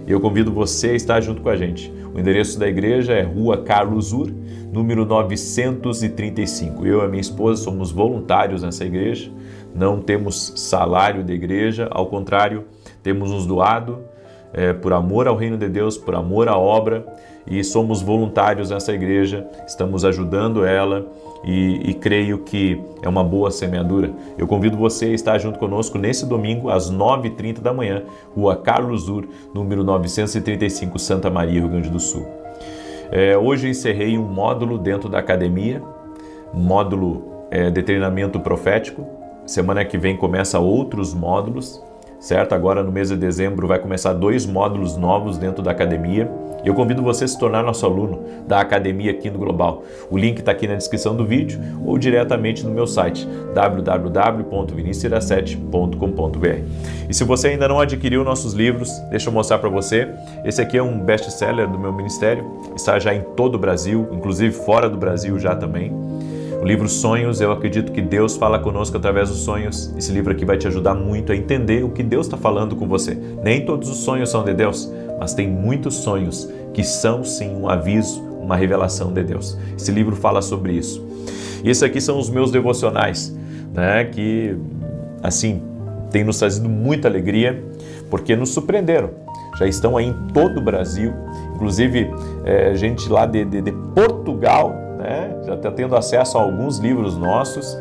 e eu convido você a estar junto com a gente. O endereço da igreja é Rua Carlos Ur, número 935. Eu e a minha esposa somos voluntários nessa igreja, não temos salário de igreja, ao contrário, temos nos doado por amor ao reino de Deus, por amor à obra, e somos voluntários nessa igreja, estamos ajudando ela e creio que é uma boa semeadura. Eu convido você a estar junto conosco nesse domingo às 9h30 da manhã, Rua Carlos Ur, número 935, Santa Maria, Rio Grande do Sul. Hoje eu encerrei um módulo dentro da academia, um módulo de treinamento profético. Semana que vem começa outros módulos, certo? Agora no mês de dezembro vai começar 2 módulos novos dentro da academia. Eu convido você a se tornar nosso aluno da academia aqui no Global. O link está aqui na descrição do vídeo ou diretamente no meu site www.vinicius17.com.br. E se você ainda não adquiriu nossos livros, deixa eu mostrar para você. Esse aqui é um best-seller do meu ministério, está já em todo o Brasil, inclusive fora do Brasil já também. O livro Sonhos, eu acredito que Deus fala conosco através dos sonhos. Esse livro aqui vai te ajudar muito a entender o que Deus está falando com você. Nem todos os sonhos são de Deus, mas tem muitos sonhos que são sim um aviso, uma revelação de Deus. Esse livro fala sobre isso. E esses aqui são os meus devocionais, né, que assim tem nos trazido muita alegria, porque nos surpreenderam. Já estão aí em todo o Brasil, inclusive gente lá de Portugal, já está tendo acesso a alguns livros nossos,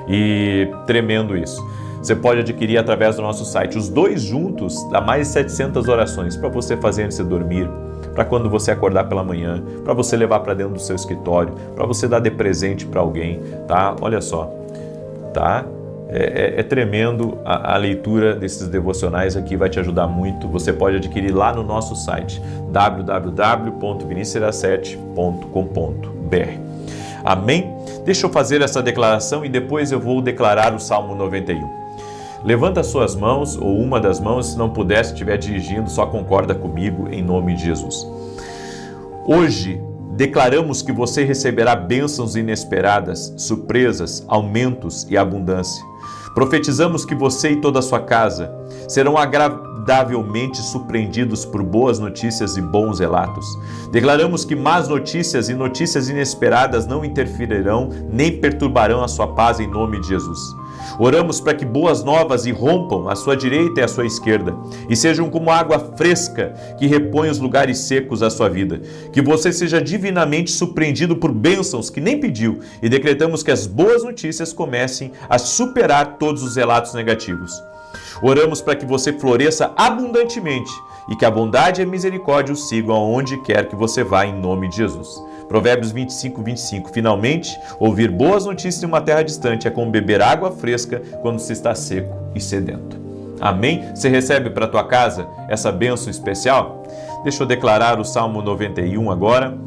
e tremendo isso. Você pode adquirir através do nosso site. Os 2 juntos dá mais de 700 orações para você fazer antes de dormir, para quando você acordar pela manhã, para você levar para dentro do seu escritório, para você dar de presente para alguém, tá? Olha só, tá? É tremendo a leitura desses devocionais aqui, vai te ajudar muito. Você pode adquirir lá no nosso site www.vinicius17.com.br. Amém? Deixa eu fazer essa declaração e depois eu vou declarar o Salmo 91. Levanta as suas mãos, ou uma das mãos, se não puder, se estiver dirigindo, só concorda comigo em nome de Jesus. Hoje, declaramos que você receberá bênçãos inesperadas, surpresas, aumentos e abundância. Profetizamos que você e toda a sua casa serão agradavelmente surpreendidos por boas notícias e bons relatos. Declaramos que más notícias e notícias inesperadas não interferirão nem perturbarão a sua paz em nome de Jesus. Oramos para que boas novas irrompam à sua direita e à sua esquerda e sejam como água fresca que repõe os lugares secos da sua vida. Que você seja divinamente surpreendido por bênçãos que nem pediu, e decretamos que as boas notícias comecem a superar todos os relatos negativos. Oramos para que você floresça abundantemente e que a bondade e a misericórdia o sigam aonde quer que você vá em nome de Jesus. Provérbios 25:25. Finalmente, ouvir boas notícias em uma terra distante é como beber água fresca quando se está seco e sedento. Amém? Você recebe para a tua casa essa bênção especial? Deixa eu declarar o Salmo 91 agora.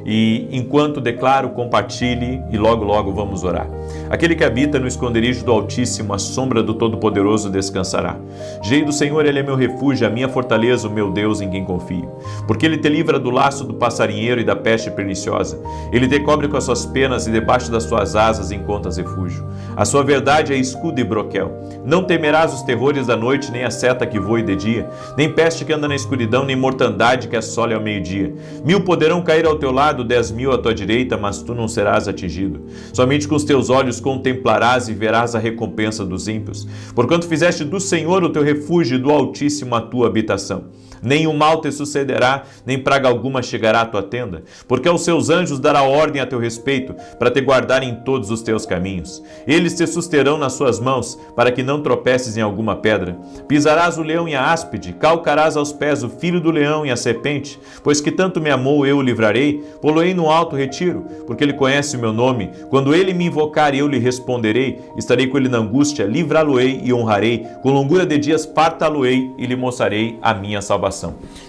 E enquanto declaro, compartilhe e logo vamos orar. Aquele que habita no esconderijo do Altíssimo, a sombra do Todo-Poderoso descansará. Direi do Senhor, Ele é meu refúgio, a minha fortaleza, o meu Deus em quem confio. Porque Ele te livra do laço do passarinheiro e da peste perniciosa. Ele te cobre com as suas penas e debaixo das suas asas encontras refúgio. A sua verdade é escudo e broquel. Não temerás os terrores da noite, nem a seta que voe de dia, nem peste que anda na escuridão, nem mortandade que assole ao meio-dia. 1000 poderão cair ao teu lado, 10.000 à tua direita, mas tu não serás atingido. Somente com os teus olhos contemplarás e verás a recompensa dos ímpios. Porquanto fizeste do Senhor o teu refúgio e do Altíssimo a tua habitação. Nenhum mal te sucederá, nem praga alguma chegará à tua tenda, porque aos seus anjos dará ordem a teu respeito, para te guardarem em todos os teus caminhos. Eles te susterão nas suas mãos, para que não tropeces em alguma pedra. Pisarás o leão e a áspide, calcarás aos pés o filho do leão e a serpente, pois que tanto me amou, eu o livrarei, pô-lo-ei no alto retiro, porque ele conhece o meu nome. Quando ele me invocar, eu lhe responderei, estarei com ele na angústia, livrá-lo-ei e honrarei, com longura de dias fartá-lo-ei e lhe mostrarei a minha salvação.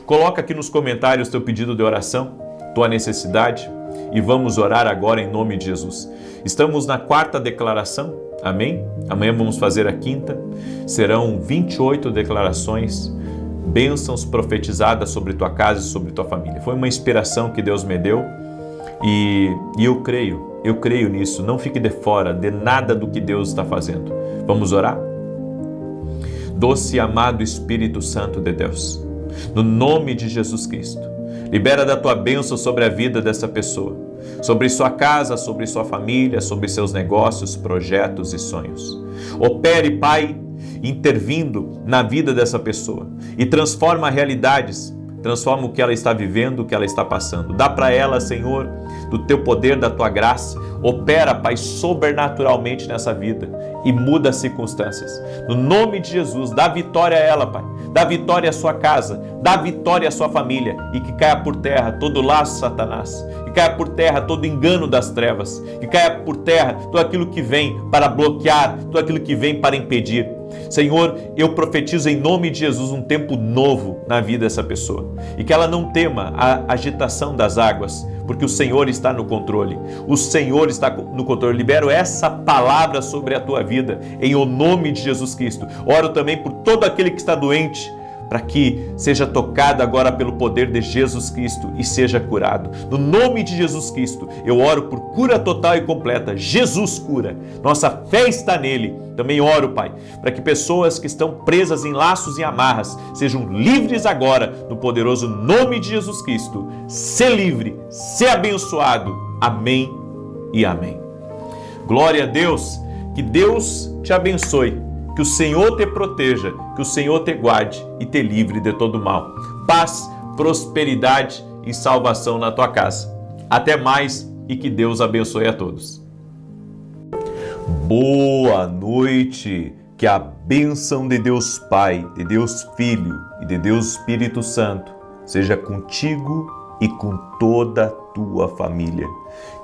Coloca aqui nos comentários teu pedido de oração, tua necessidade, e vamos orar agora em nome de Jesus. Estamos na 4ª declaração, amém? Amanhã vamos fazer a 5ª, serão 28 declarações, bênçãos profetizadas sobre tua casa e sobre tua família. Foi uma inspiração que Deus me deu e eu creio nisso. Não fique de fora de nada do que Deus está fazendo. Vamos orar? Doce e amado Espírito Santo de Deus, no nome de Jesus Cristo, libera da tua bênção sobre a vida dessa pessoa, sobre sua casa, sobre sua família, sobre seus negócios, projetos e sonhos. Opere, Pai, intervindo na vida dessa pessoa e transforma realidades, transforma o que ela está vivendo, o que ela está passando. Dá para ela, Senhor, do teu poder, da tua graça. Opera, Pai, sobrenaturalmente nessa vida e muda as circunstâncias. No nome de Jesus, dá vitória a ela, Pai. Dá vitória à sua casa, dá vitória à sua família e que caia por terra todo laço de Satanás, que caia por terra todo engano das trevas, que caia por terra tudo aquilo que vem para bloquear, tudo aquilo que vem para impedir. Senhor, eu profetizo em nome de Jesus um tempo novo na vida dessa pessoa e que ela não tema a agitação das águas, porque o Senhor está no controle. O Senhor está no controle. Libero essa palavra sobre a tua vida em o nome de Jesus Cristo. Oro também por todo aquele que está doente, para que seja tocado agora pelo poder de Jesus Cristo e seja curado. No nome de Jesus Cristo, eu oro por cura total e completa. Jesus cura. Nossa fé está nele. Também oro, Pai, para que pessoas que estão presas em laços e amarras sejam livres agora, no poderoso nome de Jesus Cristo. Sê livre, sê abençoado. Amém e amém. Glória a Deus. Que Deus te abençoe. Que o Senhor te proteja, que o Senhor te guarde e te livre de todo mal. Paz, prosperidade e salvação na tua casa. Até mais e que Deus abençoe a todos. Boa noite! Que a bênção de Deus Pai, de Deus Filho e de Deus Espírito Santo seja contigo e com toda a tua família.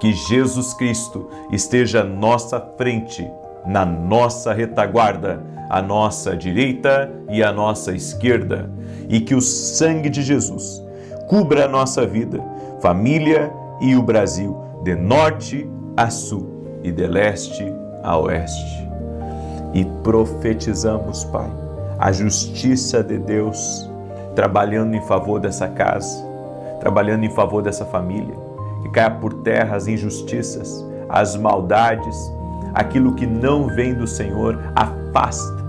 Que Jesus Cristo esteja à nossa frente, na nossa retaguarda, à nossa direita e à nossa esquerda, e que o sangue de Jesus cubra a nossa vida, família e o Brasil, de norte a sul e de leste a oeste. E profetizamos, Pai, a justiça de Deus trabalhando em favor dessa casa, trabalhando em favor dessa família, que caia por terra as injustiças, as maldades, aquilo que não vem do Senhor, afasta.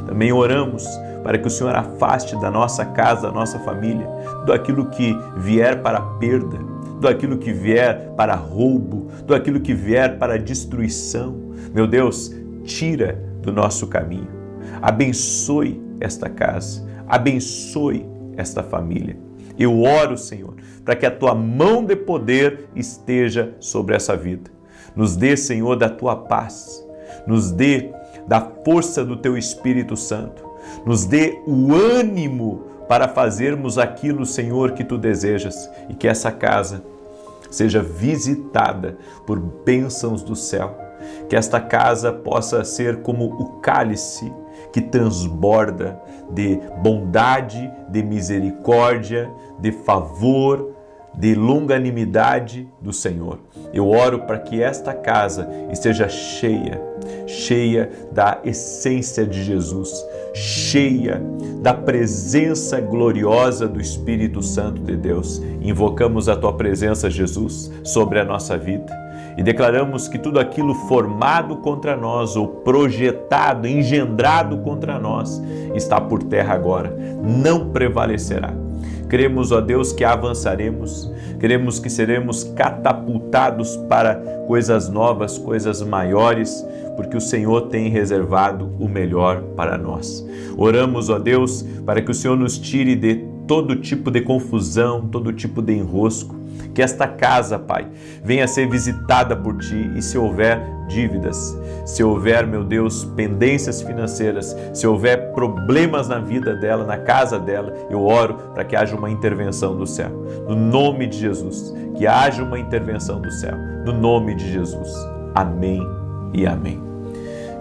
Também oramos para que o Senhor afaste da nossa casa, da nossa família, tudo aquilo que vier para perda, tudo aquilo que vier para roubo, tudo aquilo que vier para destruição. Meu Deus, tira do nosso caminho. Abençoe esta casa, abençoe esta família. Eu oro, Senhor, para que a tua mão de poder esteja sobre essa vida. Nos dê, Senhor, da tua paz, nos dê da força do teu Espírito Santo, nos dê o ânimo para fazermos aquilo, Senhor, que tu desejas, e que essa casa seja visitada por bênçãos do céu, que esta casa possa ser como o cálice que transborda de bondade, de misericórdia, de favor, de longanimidade do Senhor. Eu oro para que esta casa esteja cheia da essência de Jesus, cheia da presença gloriosa do Espírito Santo de Deus. Invocamos a Tua presença, Jesus, sobre a nossa vida e declaramos que tudo aquilo formado contra nós ou projetado, engendrado contra nós, está por terra agora, não prevalecerá. Cremos, ó Deus, que avançaremos, cremos que seremos catapultados para coisas novas, coisas maiores, porque o Senhor tem reservado o melhor para nós. Oramos, ó Deus, para que o Senhor nos tire de todo tipo de confusão, todo tipo de enrosco, que esta casa, Pai, venha a ser visitada por Ti e se houver dívidas, se houver, meu Deus, pendências financeiras, se houver problemas na vida dela, na casa dela, eu oro para que haja uma intervenção do céu. No nome de Jesus, que haja uma intervenção do céu. No nome de Jesus. Amém e amém.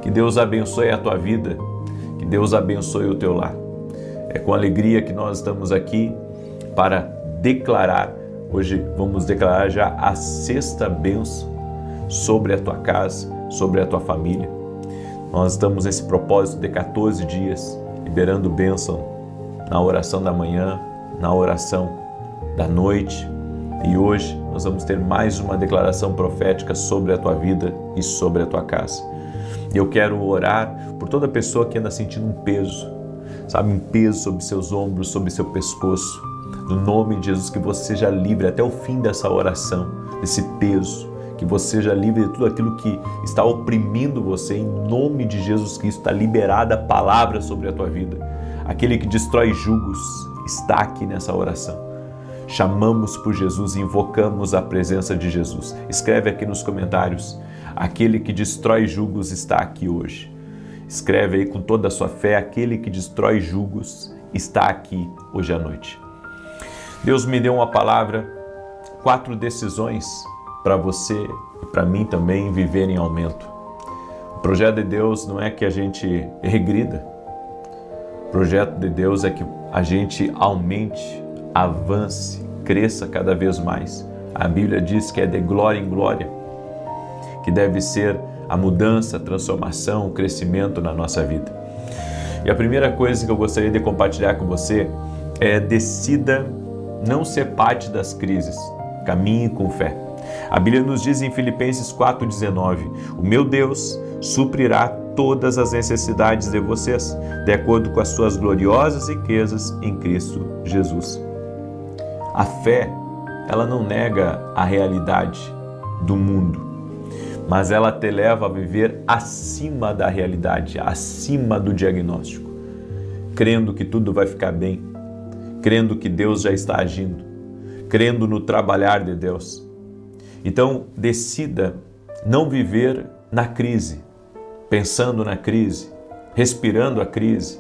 Que Deus abençoe a tua vida, que Deus abençoe o teu lar. É com alegria que nós estamos aqui para declarar. Hoje vamos declarar já a 6ª bênção sobre a tua casa, sobre a tua família. Nós estamos nesse propósito de 14 dias, liberando bênção na oração da manhã, na oração da noite. E hoje nós vamos ter mais uma declaração profética sobre a tua vida e sobre a tua casa. E eu quero orar por toda pessoa que anda sentindo um peso, sabe, um peso sobre seus ombros, sobre seu pescoço. No nome de Jesus, que você seja livre até o fim dessa oração, desse peso, que você seja livre de tudo aquilo que está oprimindo você. Em nome de Jesus Cristo, está liberada a palavra sobre a tua vida. Aquele que destrói julgos está aqui nessa oração. Chamamos por Jesus e invocamos a presença de Jesus. Escreve aqui nos comentários, aquele que destrói julgos está aqui hoje. Escreve aí com toda a sua fé, aquele que destrói julgos está aqui hoje à noite. Deus me deu uma palavra, 4 decisões para você e para mim também viver em aumento. O projeto de Deus não é que a gente regrida. O projeto de Deus é que a gente aumente, avance, cresça cada vez mais. A Bíblia diz que é de glória em glória, que deve ser a mudança, a transformação, o crescimento na nossa vida. E a primeira coisa que eu gostaria de compartilhar com você é: decida não ser parte das crises, caminhe com fé. A Bíblia nos diz em Filipenses 4,19: o meu Deus suprirá todas as necessidades de vocês, de acordo com as suas gloriosas riquezas em Cristo Jesus. A fé, ela não nega a realidade do mundo, mas ela te leva a viver acima da realidade, acima do diagnóstico, crendo que tudo vai ficar bem, crendo que Deus já está agindo, crendo no trabalhar de Deus. Então, decida não viver na crise, pensando na crise, respirando a crise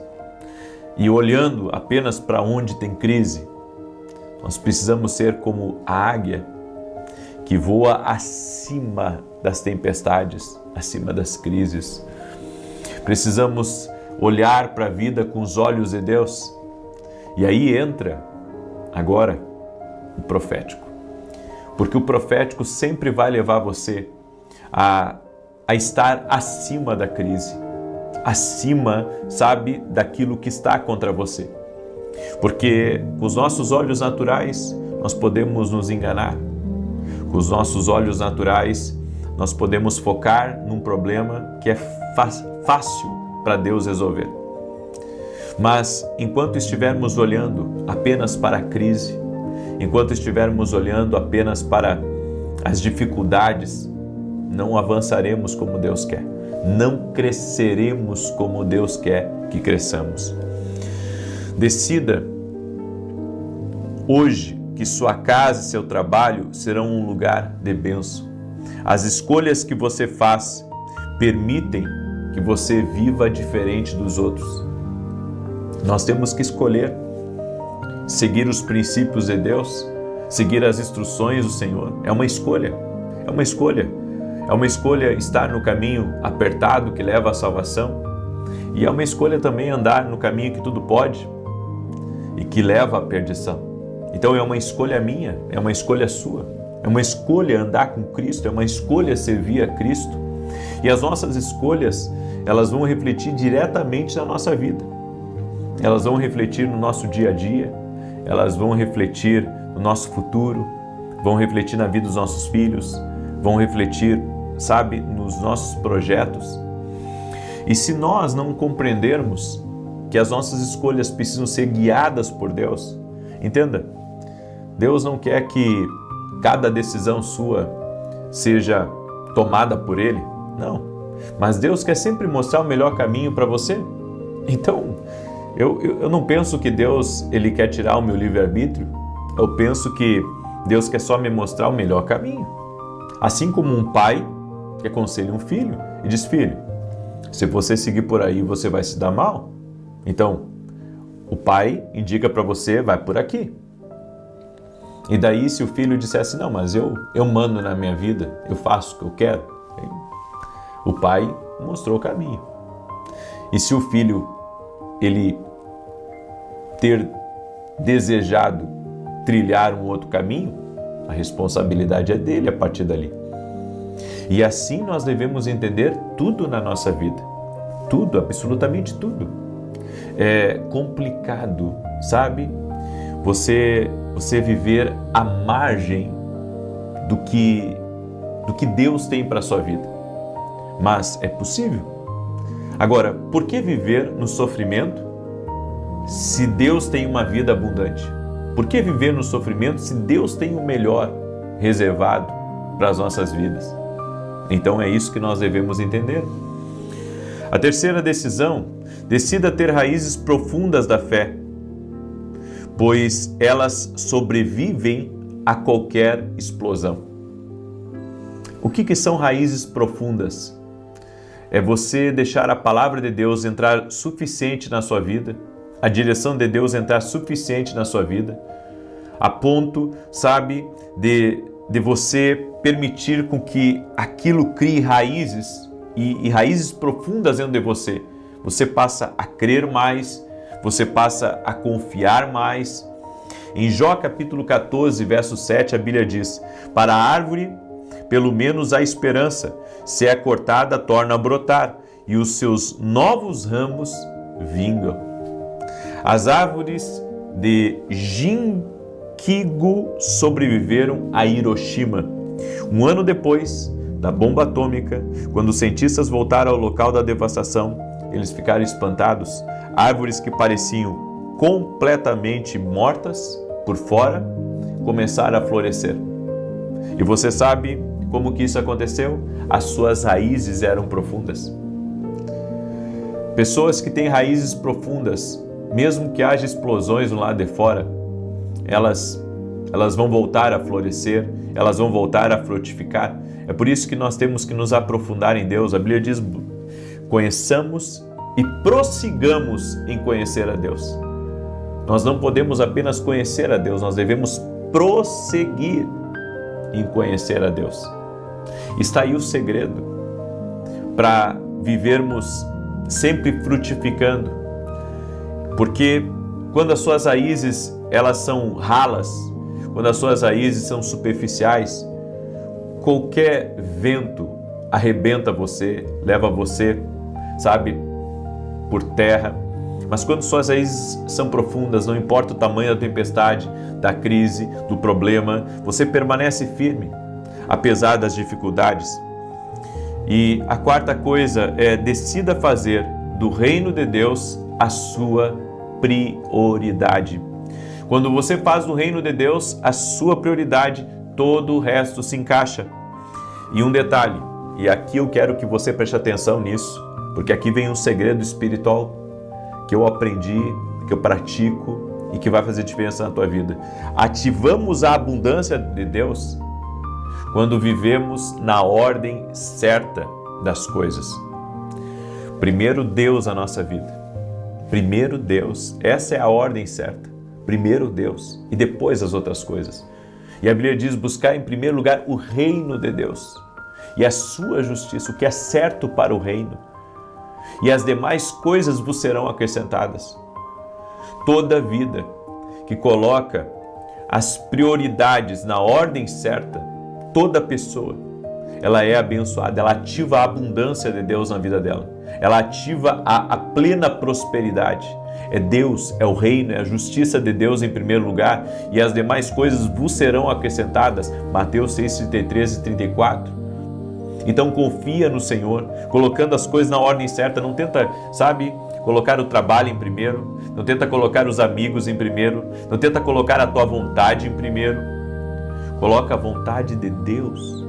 e olhando apenas para onde tem crise. Nós precisamos ser como a águia que voa acima das tempestades, acima das crises. Precisamos olhar para a vida com os olhos de Deus. E aí entra agora o profético. Porque o profético sempre vai levar você a estar acima da crise, acima, sabe, daquilo que está contra você. Porque com os nossos olhos naturais nós podemos nos enganar. Com os nossos olhos naturais nós podemos focar num problema que é fácil para Deus resolver. Mas enquanto estivermos olhando apenas para a crise, enquanto estivermos olhando apenas para as dificuldades, não avançaremos como Deus quer, não cresceremos como Deus quer que cresçamos. Decida hoje que sua casa e seu trabalho serão um lugar de bênção. As escolhas que você faz permitem que você viva diferente dos outros. Nós temos que escolher seguir os princípios de Deus, seguir as instruções do Senhor. É uma escolha, é uma escolha estar no caminho apertado que leva à salvação, E é uma escolha também andar no caminho que tudo pode e que leva à perdição. Então é uma escolha minha, é uma escolha sua, é uma escolha andar com Cristo, é uma escolha servir a Cristo. E as nossas escolhas, elas vão refletir diretamente na nossa vida. Elas vão refletir no nosso dia a dia, elas vão refletir no nosso futuro, vão refletir na vida dos nossos filhos, vão refletir, sabe, nos nossos projetos. E se nós não compreendermos que as nossas escolhas precisam ser guiadas por Deus, entenda, Deus não quer que cada decisão sua seja tomada por Ele, não. Mas Deus quer sempre mostrar o melhor caminho para você. Então, eu não penso que Deus ele quer tirar o meu livre-arbítrio, eu penso que Deus quer só me mostrar o melhor caminho. Assim como um pai que aconselha um filho e diz, filho, se você seguir por aí, você vai se dar mal. Então, o pai indica para você, vai por aqui. E daí, se o filho dissesse, não, mas eu mando na minha vida, eu faço o que eu quero, o pai mostrou o caminho. E se o filho, ele ter desejado trilhar um outro caminho, a responsabilidade é dele a partir dali. E assim nós devemos entender tudo na nossa vida. Tudo, absolutamente tudo. É complicado, sabe? Você viver à margem do que Deus tem para a sua vida. Mas é possível. Agora, por que viver no sofrimento se Deus tem uma vida abundante? Por que viver no sofrimento se Deus tem o melhor reservado para as nossas vidas? Então é isso que nós devemos entender. A terceira decisão, decida ter raízes profundas da fé, pois elas sobrevivem a qualquer explosão. O que são raízes profundas? É você deixar a palavra de Deus entrar suficiente na sua vida, a direção de Deus entrar suficiente na sua vida, a ponto, sabe, de você permitir com que aquilo crie raízes e raízes profundas dentro de você. Você passa a crer mais, você passa a confiar mais. Em Jó capítulo 14, verso 7, a Bíblia diz, para a árvore, pelo menos há esperança, se é cortada, torna a brotar, e os seus novos ramos vingam. As árvores de Jinkigo sobreviveram a Hiroshima. Um ano depois da bomba atômica, quando os cientistas voltaram ao local da devastação, eles ficaram espantados. Árvores que pareciam completamente mortas por fora começaram a florescer. E você sabe como que isso aconteceu? As suas raízes eram profundas. Pessoas que têm raízes profundas, mesmo que haja explosões no lado de fora, elas vão voltar a florescer, elas vão voltar a frutificar. É por isso que nós temos que nos aprofundar em Deus. A Bíblia diz, conheçamos e prossigamos em conhecer a Deus. Nós não podemos apenas conhecer a Deus, nós devemos prosseguir em conhecer a Deus. Está aí o segredo para vivermos sempre frutificando, porque quando as suas raízes elas são ralas, quando as suas raízes são superficiais, qualquer vento arrebenta você, leva você, sabe, por terra. Mas quando suas raízes são profundas, não importa o tamanho da tempestade, da crise, do problema, você permanece firme, apesar das dificuldades. E a quarta coisa é, decida fazer do reino de Deus a sua prioridade. Quando você faz do reino de Deus a sua prioridade, todo o resto se encaixa. E um detalhe, e aqui eu quero que você preste atenção nisso, porque aqui vem um segredo espiritual que eu aprendi, que eu pratico e que vai fazer diferença na tua vida. Ativamos a abundância de Deus quando vivemos na ordem certa das coisas. Primeiro Deus na nossa vida. Primeiro Deus. Essa é a ordem certa. Primeiro Deus e depois as outras coisas. E a Bíblia diz, buscar em primeiro lugar o reino de Deus e a sua justiça, o que é certo para o reino. e as demais coisas vos serão acrescentadas. Toda vida que coloca as prioridades na ordem certa, toda pessoa, ela é abençoada, ela ativa a abundância de Deus na vida dela, ela ativa a plena prosperidade. É Deus, é o reino, é a justiça de Deus em primeiro lugar, e as demais coisas vos serão acrescentadas. Mateus 6, 33 e 34. Então confia no Senhor, colocando as coisas na ordem certa. Não tenta, colocar o trabalho em primeiro, não tenta colocar os amigos em primeiro, não tenta colocar a tua vontade em primeiro. Coloca a vontade de Deus,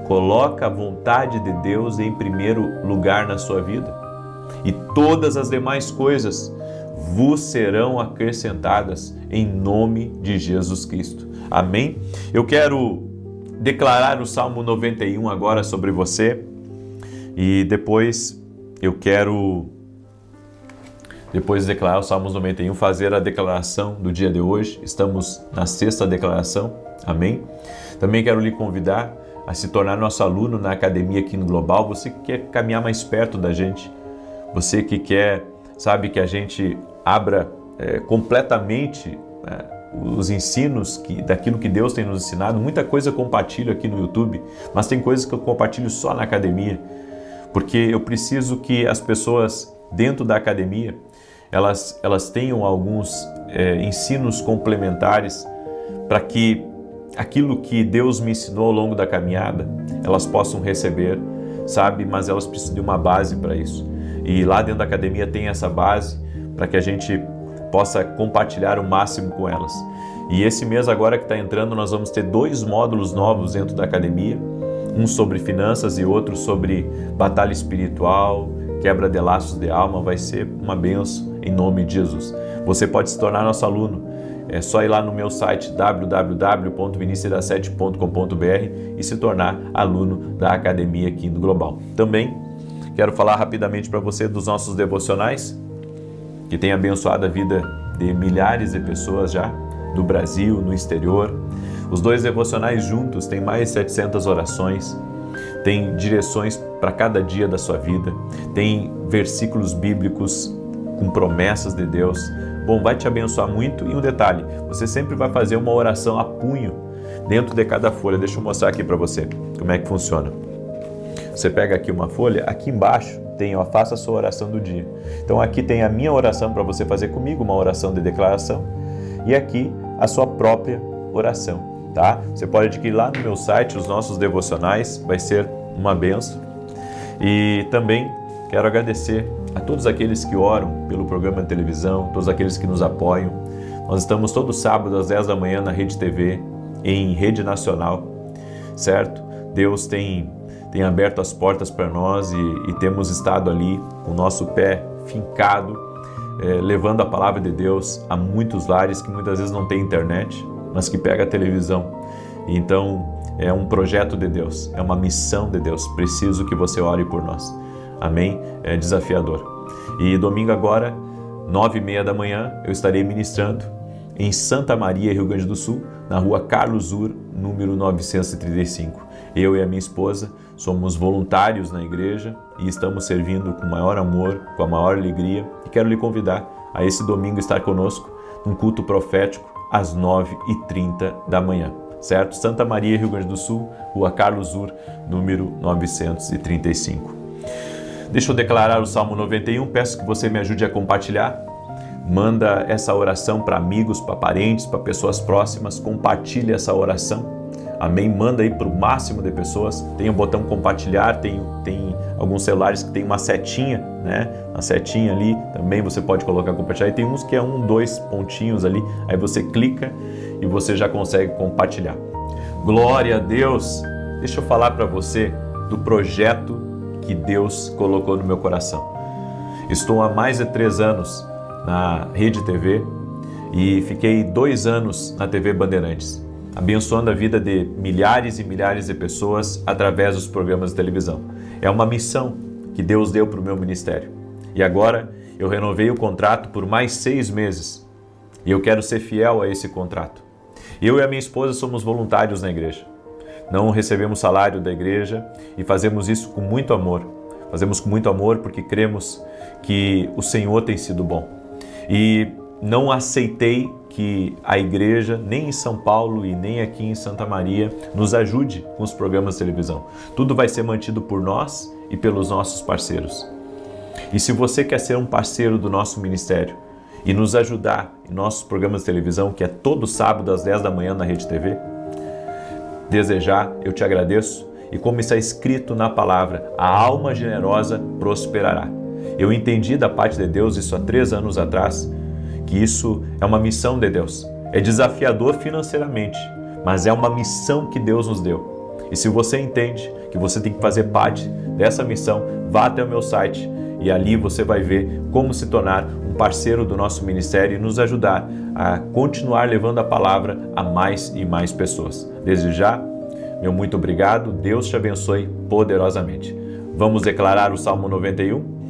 coloca a vontade de Deus em primeiro lugar na sua vida, e todas as demais coisas vos serão acrescentadas em nome de Jesus Cristo. Amém? Eu quero declarar o Salmo 91 agora sobre você, e depois eu quero, depois de declarar o Salmo 91, fazer a declaração do dia de hoje. Estamos na sexta declaração. Amém? Também quero lhe convidar a se tornar nosso aluno na Academia Quino Global. Você que quer caminhar mais perto da gente, você que quer, que a gente abra completamente os ensinos daquilo que Deus tem nos ensinado. Muita coisa eu compartilho aqui no YouTube, mas tem coisas que eu compartilho só na academia, porque eu preciso que as pessoas dentro da academia, elas tenham alguns ensinos complementares, para que aquilo que Deus me ensinou ao longo da caminhada, elas possam receber, mas elas precisam de uma base para isso. E lá dentro da academia tem essa base para que a gente possa compartilhar o máximo com elas. E esse mês agora que está entrando, nós vamos ter 2 módulos novos dentro da academia, um sobre finanças e outro sobre batalha espiritual, quebra de laços de alma. Vai ser uma bênção em nome de Jesus. Você pode se tornar nosso aluno. É só ir lá no meu site www.vinicius7.com.br e se tornar aluno da Academia Quino Global. Também quero falar rapidamente para você dos nossos devocionais, que tem abençoado a vida de milhares de pessoas já, do Brasil, no exterior. Os 2 devocionais juntos têm mais de 700 orações, tem direções para cada dia da sua vida, tem versículos bíblicos com promessas de Deus. Bom, vai te abençoar muito. E um detalhe, você sempre vai fazer uma oração a punho dentro de cada folha. Deixa eu mostrar aqui para você como é que funciona. Você pega aqui uma folha, aqui embaixo tem, faça a sua oração do dia. Então aqui tem a minha oração para você fazer comigo, uma oração de declaração, e aqui a sua própria oração, tá? Você pode adquirir lá no meu site os nossos devocionais, vai ser uma bênção. E também quero agradecer a todos aqueles que oram pelo programa de televisão, todos aqueles que nos apoiam. Nós estamos todo sábado às 10 da manhã na Rede TV, em rede nacional, certo? Deus tem aberto as portas para nós e temos estado ali com o nosso pé fincado, levando a palavra de Deus a muitos lares que muitas vezes não tem internet, mas que pega a televisão. Então é um projeto de Deus, é uma missão de Deus. Preciso que você ore por nós. Amém? É desafiador. E domingo agora, 9h30 da manhã, eu estarei ministrando em Santa Maria, Rio Grande do Sul, na rua Carlos Ur, número 935. Eu e a minha esposa somos voluntários na igreja e estamos servindo com o maior amor, com a maior alegria. E quero lhe convidar a esse domingo estar conosco num culto profético às 9h30 da manhã, certo? Santa Maria, Rio Grande do Sul, rua Carlos Ur, número 935. Deixa eu declarar o Salmo 91, peço que você me ajude a compartilhar. Manda essa oração para amigos, para parentes, para pessoas próximas, compartilhe essa oração. Amém? Manda aí para o máximo de pessoas. Tem o botão compartilhar, tem alguns celulares que tem uma setinha, né? Uma setinha ali, também você pode colocar compartilhar. E tem uns que é 1, 2 pontinhos ali, aí você clica e você já consegue compartilhar. Glória a Deus! Deixa eu falar para você do projeto que Deus colocou no meu coração. Estou há mais de 3 anos na Rede TV e fiquei 2 anos na TV Bandeirantes, abençoando a vida de milhares e milhares de pessoas através dos programas de televisão. É uma missão que Deus deu para o meu ministério. E agora eu renovei o contrato por mais 6 meses e eu quero ser fiel a esse contrato. Eu e a minha esposa somos voluntários na igreja. Não recebemos salário da igreja e fazemos isso com muito amor, Fazemos com muito amor porque cremos que o Senhor tem sido bom. E não aceitei que a igreja, nem em São Paulo e nem aqui em Santa Maria, nos ajude com os programas de televisão. Tudo vai ser mantido por nós e pelos nossos parceiros. E se você quer ser um parceiro do nosso ministério e nos ajudar em nossos programas de televisão, que é todo sábado às 10 da manhã na Rede TV, desejar, eu te agradeço. E como está escrito na palavra, a alma generosa prosperará. Eu entendi da parte de Deus isso há 3 anos atrás, que isso é uma missão de Deus. É desafiador financeiramente, mas é uma missão que Deus nos deu. E se você entende que você tem que fazer parte dessa missão, vá até o meu site e ali você vai ver como se tornar um parceiro do nosso ministério e nos ajudar a continuar levando a palavra a mais e mais pessoas. Desde já, meu muito obrigado, Deus te abençoe poderosamente. Vamos declarar o Salmo 91?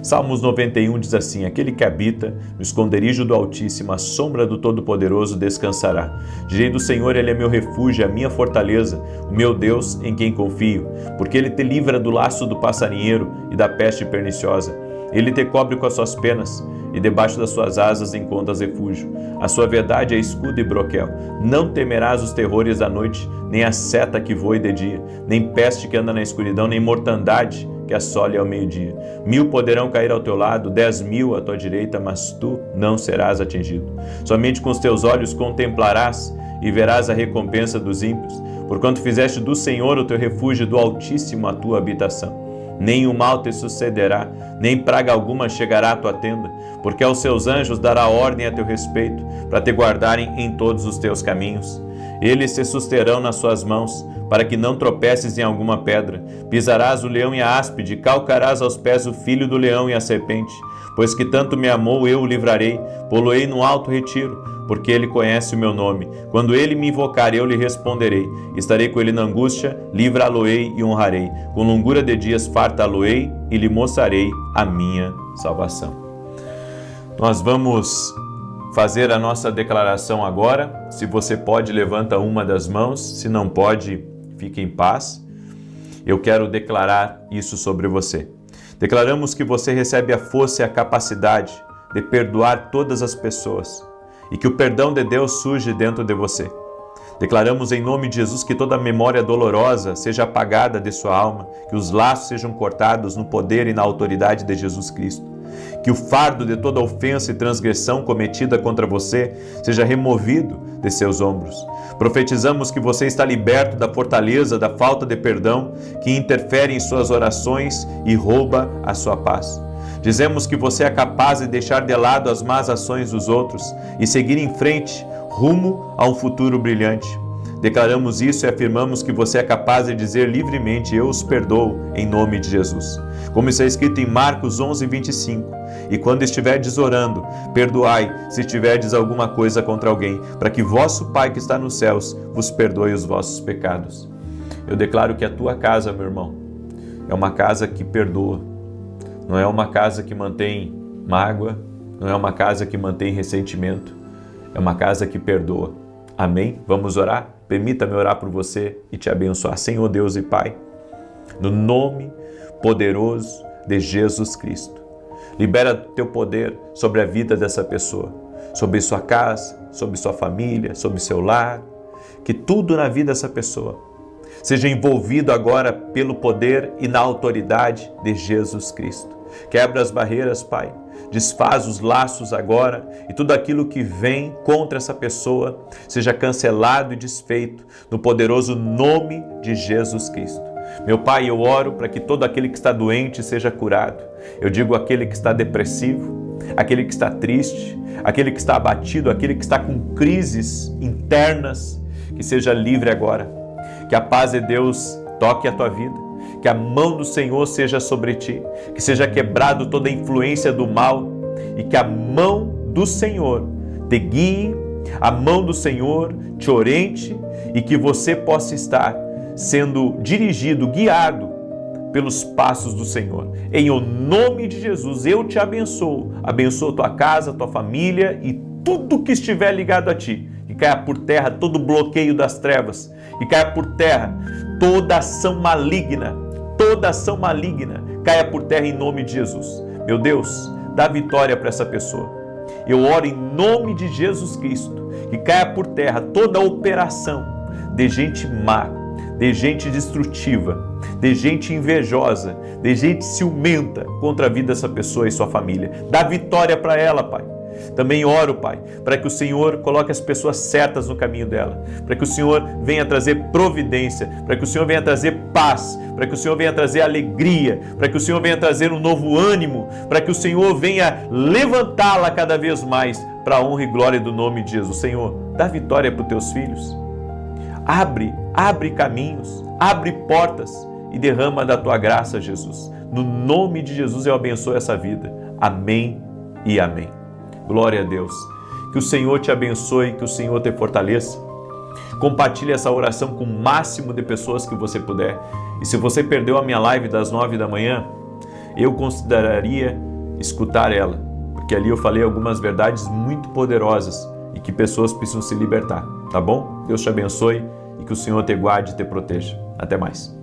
Salmos 91 diz assim: aquele que habita no esconderijo do Altíssimo, à sombra do Todo-Poderoso descansará. Direi do Senhor, Ele é meu refúgio, a minha fortaleza, o meu Deus em quem confio, porque Ele te livra do laço do passarinheiro e da peste perniciosa. Ele te cobre com as suas penas, e debaixo das suas asas encontras refúgio. A sua verdade é escudo e broquel. Não temerás os terrores da noite, nem a seta que voe de dia, nem peste que anda na escuridão, nem mortandade que assole ao meio-dia. 1000 poderão cair ao teu lado, 10.000 à tua direita, mas tu não serás atingido. Somente com os teus olhos contemplarás e verás a recompensa dos ímpios, porquanto fizeste do Senhor o teu refúgio, do Altíssimo a tua habitação. Nem o mal te sucederá, nem praga alguma chegará à tua tenda, porque aos seus anjos dará ordem a teu respeito, para te guardarem em todos os teus caminhos. Eles te susterão nas suas mãos, para que não tropeces em alguma pedra. Pisarás o leão e a áspide, calcarás aos pés o filho do leão e a serpente. Pois que tanto me amou, eu o livrarei, pô-lo-ei num alto retiro, porque ele conhece o meu nome. Quando ele me invocar, eu lhe responderei. Estarei com ele na angústia, livrá-lo-ei e honrarei. Com longura de dias fartá-lo-ei e lhe mostrarei a minha salvação. Nós vamos fazer a nossa declaração agora. Se você pode, levanta uma das mãos. Se não pode, fique em paz. Eu quero declarar isso sobre você. Declaramos que você recebe a força e a capacidade de perdoar todas as pessoas e que o perdão de Deus surge dentro de você. Declaramos em nome de Jesus que toda memória dolorosa seja apagada de sua alma, que os laços sejam cortados no poder e na autoridade de Jesus Cristo. Que o fardo de toda ofensa e transgressão cometida contra você seja removido de seus ombros. Profetizamos que você está liberto da fortaleza, da falta de perdão, que interfere em suas orações e rouba a sua paz. Dizemos que você é capaz de deixar de lado as más ações dos outros e seguir em frente, rumo a um futuro brilhante. Declaramos isso e afirmamos que você é capaz de dizer livremente: eu os perdoo em nome de Jesus. Como está escrito em Marcos 11:25, e quando estiverdes orando, perdoai se tiverdes alguma coisa contra alguém, para que vosso Pai que está nos céus vos perdoe os vossos pecados. Eu declaro que a tua casa, meu irmão, é uma casa que perdoa, não é uma casa que mantém mágoa, não é uma casa que mantém ressentimento, é uma casa que perdoa. Amém? Vamos orar? Permita-me orar por você e te abençoar. Senhor Deus e Pai, no nome poderoso de Jesus Cristo, libera teu poder sobre a vida dessa pessoa, sobre sua casa, sobre sua família, sobre seu lar, que tudo na vida dessa pessoa seja envolvido agora pelo poder e na autoridade de Jesus Cristo. Quebra as barreiras, Pai, desfaz os laços agora e tudo aquilo que vem contra essa pessoa seja cancelado e desfeito no poderoso nome de Jesus Cristo. Meu Pai, eu oro para que todo aquele que está doente seja curado. Eu digo aquele que está depressivo, aquele que está triste, aquele que está abatido, aquele que está com crises internas, que seja livre agora. Que a paz de Deus toque a tua vida, que a mão do Senhor seja sobre ti, que seja quebrado toda a influência do mal e que a mão do Senhor te guie, a mão do Senhor te oriente e que você possa estar sendo dirigido, guiado pelos passos do Senhor. Em o nome de Jesus, eu te abençoo. Abençoo tua casa, tua família e tudo que estiver ligado a ti. Que caia por terra todo bloqueio das trevas. Que caia por terra toda ação maligna caia por terra em nome de Jesus. Meu Deus, dá vitória para essa pessoa. Eu oro em nome de Jesus Cristo, que caia por terra toda a operação de gente má, de gente destrutiva, de gente invejosa, de gente ciumenta contra a vida dessa pessoa e sua família. Dá vitória para ela, Pai. Também oro, Pai, para que o Senhor coloque as pessoas certas no caminho dela, para que o Senhor venha trazer providência, para que o Senhor venha trazer paz, para que o Senhor venha trazer alegria, para que o Senhor venha trazer um novo ânimo, para que o Senhor venha levantá-la cada vez mais para a honra e glória do nome de Jesus. Senhor, dá vitória para os teus filhos. Abre caminhos, abre portas e derrama da tua graça, Jesus. No nome de Jesus eu abençoo essa vida. Amém e amém. Glória a Deus. Que o Senhor te abençoe, que o Senhor te fortaleça. Compartilhe essa oração com o máximo de pessoas que você puder. E se você perdeu a minha live das 9 da manhã, eu consideraria escutar ela, porque ali eu falei algumas verdades muito poderosas e que pessoas precisam se libertar, tá bom? Deus te abençoe e que o Senhor te guarde e te proteja. Até mais.